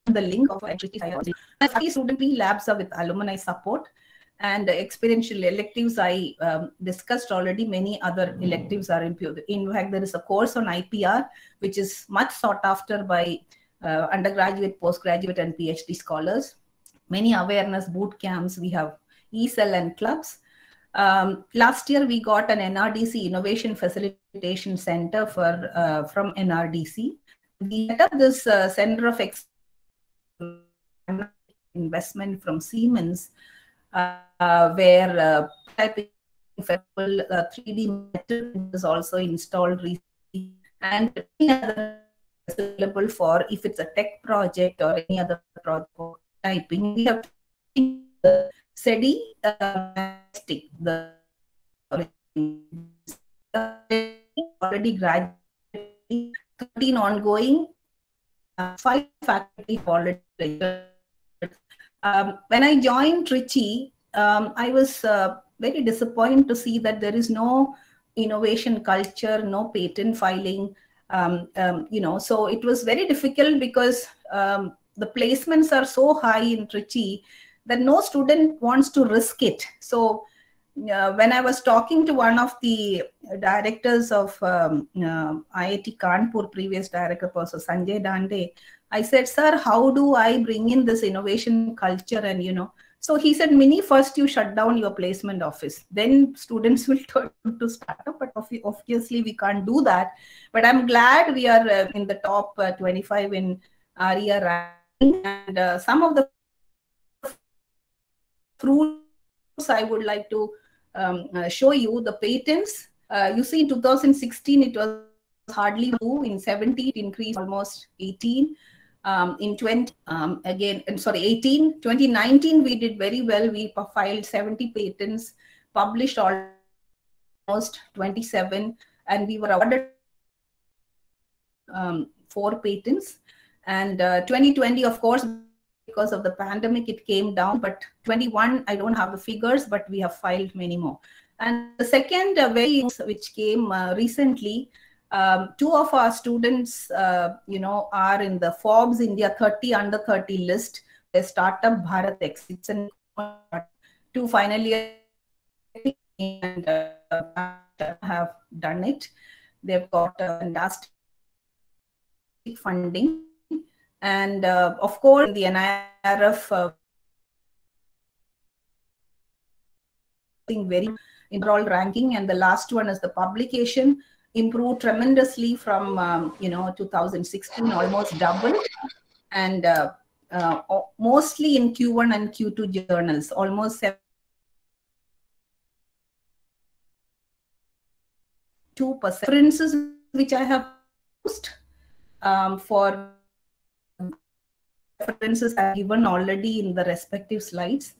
the link of IIC-CIE-Jamia. Student labs are with alumni support, and experiential electives I discussed already. Many other electives are in fact, there is a course on IPR which is much sought after by undergraduate, postgraduate, and PhD scholars. Many awareness boot camps. We have e-cell and clubs. Last year we got an NRDC Innovation Facilitation Center from NRDC. We set up this Center of Investment from Siemens, where typing 3D metal is also installed recently, and available for if it's a tech project or any other project for typing. We have the SEDI the already graduated, 13 ongoing, 5 faculty already. When I joined Trichy, I was very disappointed to see that there is no innovation culture, no patent filing. So it was very difficult because the placements are so high in Trichy that no student wants to risk it. So when I was talking to one of the directors of IIT Kanpur, previous director, Professor Sanjay Dande, I said, sir, how do I bring in this innovation culture? And, so he said, Mini, first you shut down your placement office. Then students will turn to startup, but obviously we can't do that. But I'm glad we are in the top 25 in ARIA ranking. And some of the fruits I would like to show you, the patents. You see, in 2016, it was hardly 2. In 17, it increased almost 18. In 2019, we did very well. We filed 70 patents, published almost 27, and we were awarded 4 patents. And 2020, of course, because of the pandemic, it came down. But 21, I don't have the figures, but we have filed many more. And the second which came recently, 2 of our students, are in the Forbes India 30 under 30 list. The startup Bharat X. It's 2 final year and have done it. They've got a fantastic funding. And of course, the NIRF very overall ranking, and the last one is the publication improved tremendously from 2016, almost double, and mostly in Q1 and Q2 journals, almost 2%. References which I have used for references are given already in the respective slides.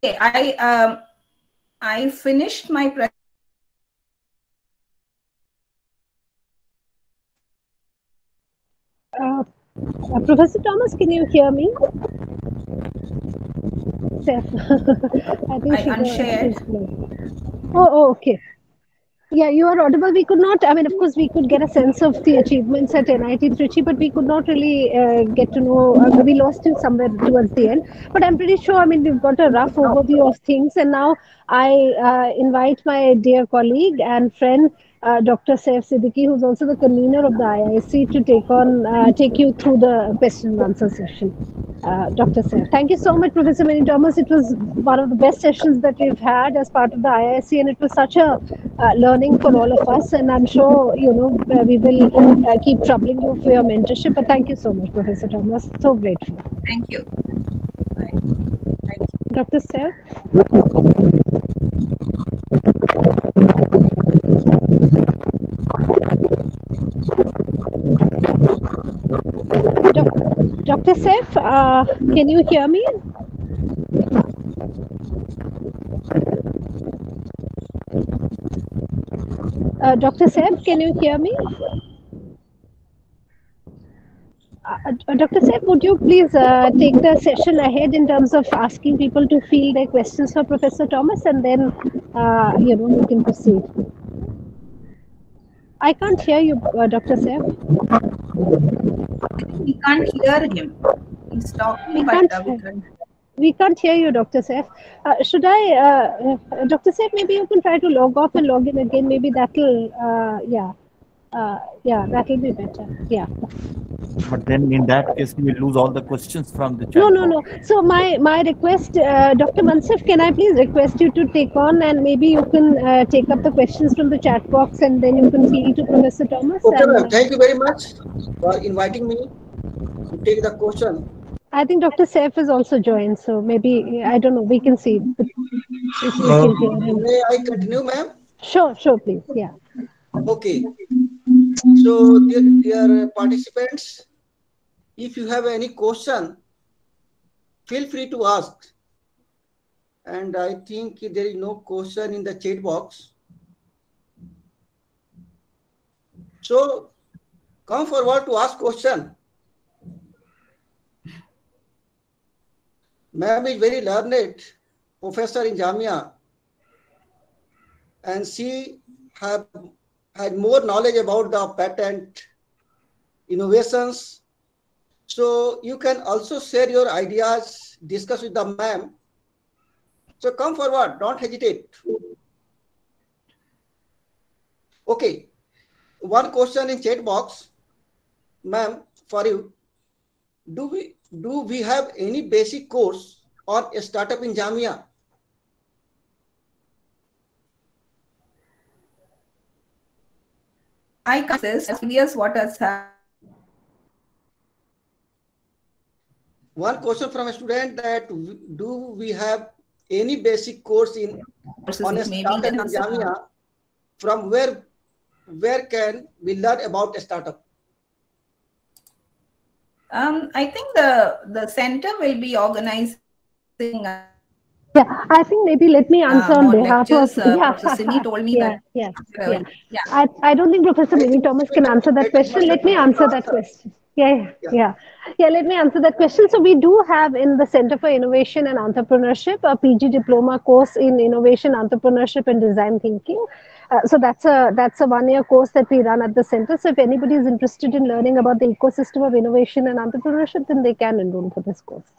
Okay, I finished my presentation. Professor Thomas, can you hear me? I think I unshared. Oh, okay. Yeah, you are audible. We could not, I mean, of course, we could get a sense of the achievements at NIT Trichy, but we could not really get to know, we lost him somewhere towards the end. But I'm pretty sure, I mean, we've got a rough overview of things. And now I invite my dear colleague and friend, Dr. Saif Siddiqui, who's also the convener of the IIC, to take you through the question and answer session. Dr. Saif, thank you so much, Professor Millia Thomas. It was one of the best sessions that we've had as part of the IIC, and it was such a learning for all of us. And I'm sure, we will keep troubling you for your mentorship. But thank you so much, Professor Thomas. So grateful. Thank you. Thank you. Dr. Saif? Dr. Saif, can you hear me? Dr. Saif, can you hear me? Dr. Saif, would you please take the session ahead in terms of asking people to field their questions for Professor Thomas, and then, we can proceed. I can't hear you, Dr. Saif. We can't hear him. He's talking, we can't hear you, Dr. Saif. Should I, Dr. Saif, maybe you can try to log off and log in again. Maybe that'll, that'll be better. Yeah. But then in that case, we lose all the questions from the chat. No. So my request, Dr. Mansif, can I please request you to take on, and maybe you can take up the questions from the chat box, and then you can field to Professor Thomas. Okay, ma'am. Thank you very much for inviting me to take the question. I think Dr. Saif has also joined, so maybe, I don't know, we can see. If we can hear him. May I continue, ma'am? Sure, please. Yeah. Okay. So, dear participants, if you have any question, feel free to ask. And I think there is no question in the chat box. So, come forward to ask question. Ma'am is very learned professor in Jamia, and she had more knowledge about the patent innovations. So you can also share your ideas, discuss with the ma'am. So come forward, don't hesitate. Okay, one question in chat box, ma'am, for you. Do we have any basic course on a startup in Jamia? I can't say yes, what has happened. One question from a student, that do we have any basic course in on a startup in Jamia, from where can we learn about a startup? I think the center will be organizing. Yeah, I think maybe let me answer on behalf lectures, of. Yeah, Professor Sini told me that. Yeah. I don't think Professor Millie Thomas can answer that question. Let me answer that question. Yeah. Let me answer that question. So we do have in the Center for Innovation and Entrepreneurship a PG diploma course in innovation, entrepreneurship, and design thinking. So that's a 1-year course that we run at the center. So if anybody is interested in learning about the ecosystem of innovation and entrepreneurship, then they can enroll for this course.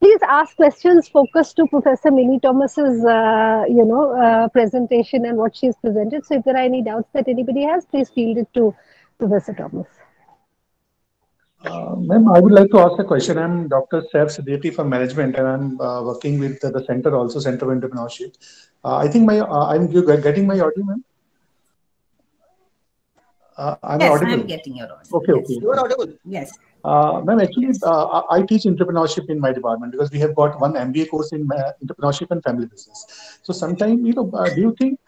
Please ask questions focused to Professor Millie Thomas's, presentation and what she's presented. So if there are any doubts that anybody has, please field it to Professor Thomas. Ma'am, I would like to ask a question. I'm Dr. Saif Siddiqui from Management, and I'm working with the center also, Center for Entrepreneurship. I think I'm getting my audio, ma'am. I'm audible. I'm getting your audio. Okay. You are audible. Yes. Ma'am, actually, I teach entrepreneurship in my department because we have got one MBA course in entrepreneurship and family business. So sometimes, do you think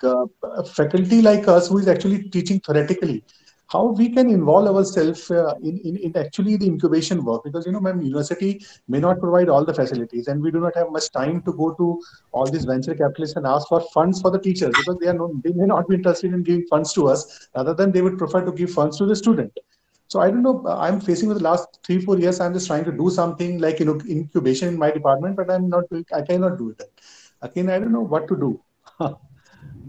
faculty like us who is actually teaching theoretically, how we can involve ourselves in actually the incubation work? Because, ma'am, university may not provide all the facilities, and we do not have much time to go to all these venture capitalists and ask for funds for the teachers, because they may not be interested in giving funds to us, rather than they would prefer to give funds to the student. So I don't know, I'm facing with the last 3-4 years, I'm just trying to do something like, incubation in my department, but I cannot do it. Again, I don't know what to do.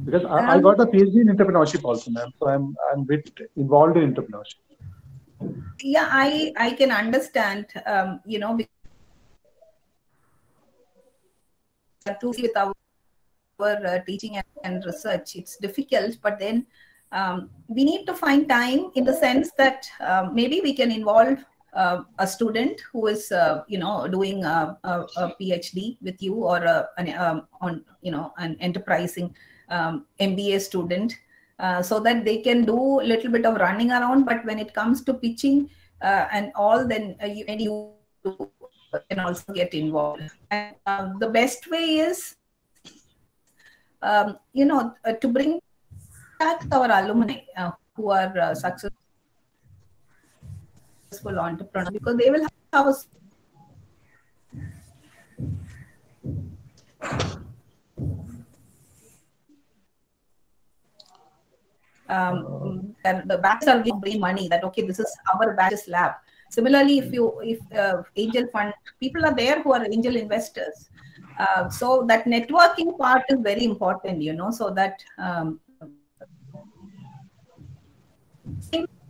Because I got a PhD in entrepreneurship also, ma'am. So I'm a bit involved in entrepreneurship. Yeah, I can understand, with our teaching and research, it's difficult, but then we need to find time in the sense that maybe we can involve a student who is, doing a PhD with you, or an enterprising MBA student, so that they can do a little bit of running around. But when it comes to pitching and all, then you can also get involved. And the best way is, to bring back our alumni who are successful entrepreneurs, because they will have a and the batches are giving money that, okay, this is our batches lab. Similarly, if angel fund people are there who are angel investors, so that networking part is very important, so that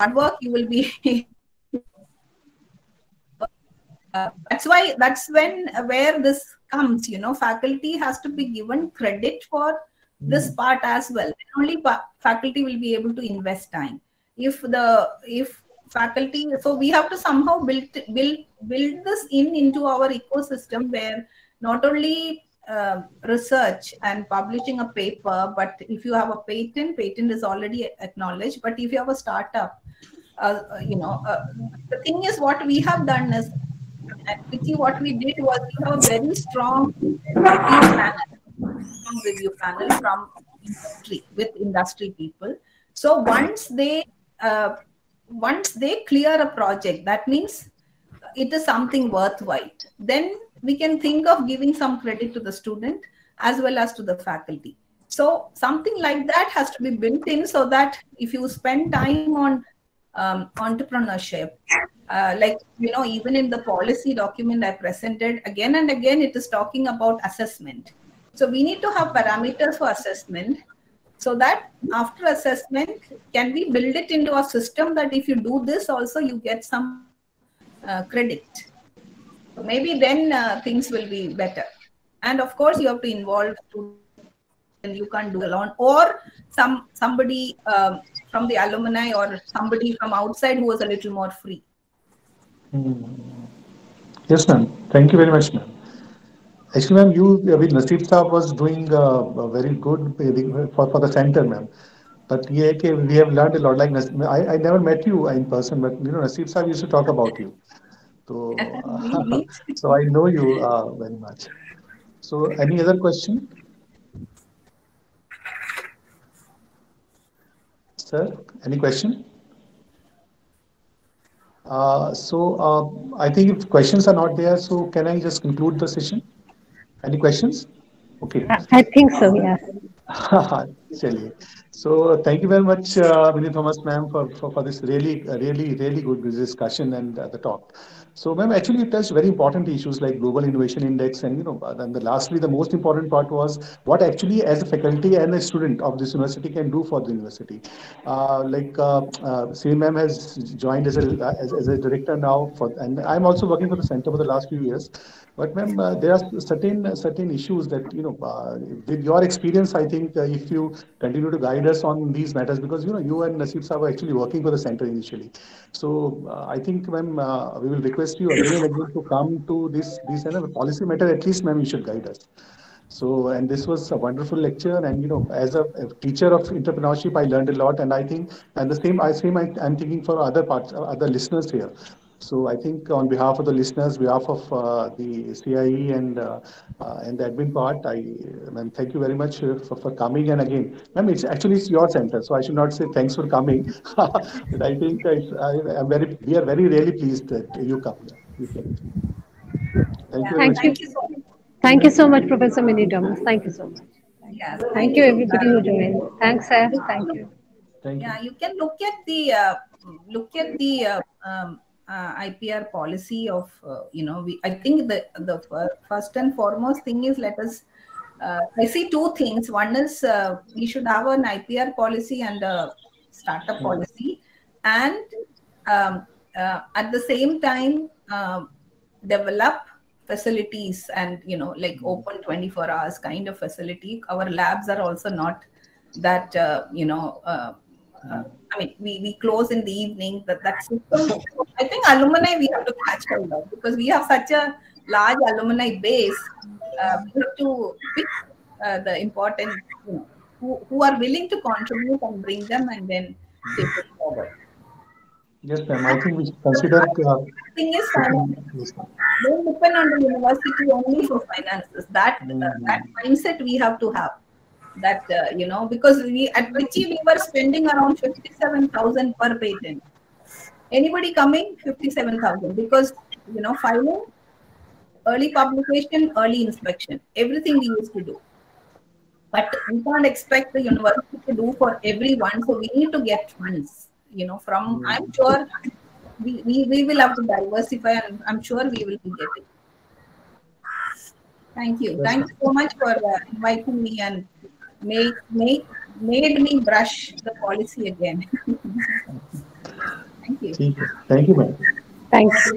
hard work you will be that's where this comes, faculty has to be given credit for this part as well. Only faculty will be able to invest time. If faculty, so we have to somehow build this into our ecosystem, where not only research and publishing a paper, but if you have a patent is already acknowledged. But if you have a startup, the thing is, what we have done is, what we did was, we have a very strong review panel from industry people. So once they clear a project, that means it is something worthwhile. Then we can think of giving some credit to the student as well as to the faculty. So something like that has to be built in, so that if you spend time on entrepreneurship, even in the policy document I presented, again and again, it is talking about assessment. So we need to have parameters for assessment, so that after assessment, can we build it into a system that if you do this also, you get some credit. Maybe then things will be better. And of course, you have to involve students, and you can't do alone, or somebody from the alumni, or somebody from outside who is a little more free. Yes, ma'am. Thank you very much, ma'am. Actually, ma'am, you with Naseeb Saab was doing very good for the center, ma'am. But we have learned a lot. Like I never met you in person, but Naseeb Saab used to talk about you. So, so I know you very much. So, any other question? Sir, any question? I think if questions are not there, so can I just conclude the session? Any questions? Okay. I think so, yes. Chaliye. So thank you very much, Millia Thomas, ma'am, for this really good discussion and the talk. So, ma'am, actually, you touched very important issues like Global Innovation Index, and and lastly, the most important part was what actually, as a faculty and a student of this university, can do for the university. Same ma'am has joined as a director now, and I'm also working for the center for the last few years. But ma'am, there are certain issues that with your experience, I think if you continue to guide us on these matters, because you and Naseeb Saab are actually working for the center initially. So I think, ma'am, we will request you again and again to come to this policy matter. At least, ma'am, you should guide us. So, and this was a wonderful lecture, and as a teacher of entrepreneurship, I learned a lot, and I think, and the same I'm thinking for other listeners here. So I think on behalf of the listeners, behalf of the CIE and the admin part, ma'am, thank you very much for coming. And again, ma'am, it's your center, so I should not say thanks for coming. But I think we are very really pleased that you come here. Thank you very much. Thank you so much. Thank you so much, Professor Millia Thomas. Thank you so much. Yes, thank you everybody who joined. Thanks, sir. Thank you. Yeah, you can look at the IPR policy of I think the first and foremost thing is I see two things. One is we should have an IPR policy and a startup policy, and at the same time develop facilities and like open 24 hours kind of facility. Our labs are also not that I mean, we close in the evening. That's I think alumni we have to catch hold of, because we have such a large alumni base. We have to pick the important who are willing to contribute and bring them, and then take it forward. Yes, ma'am. I think we should consider. Thing is, don't depend on the university only for finances. That mindset we have to have. That because we at Trichy we were spending around 57,000 per patent. Anybody coming 57,000, because filing, early publication, early inspection, everything we used to do. But we can't expect the university to do for everyone, so we need to get funds. From I'm sure we will have to diversify, and I'm sure we will be getting. Thank you. Thank you so much for inviting me and made me brush the policy again. Thank you. Thank you, ma'am. Thanks.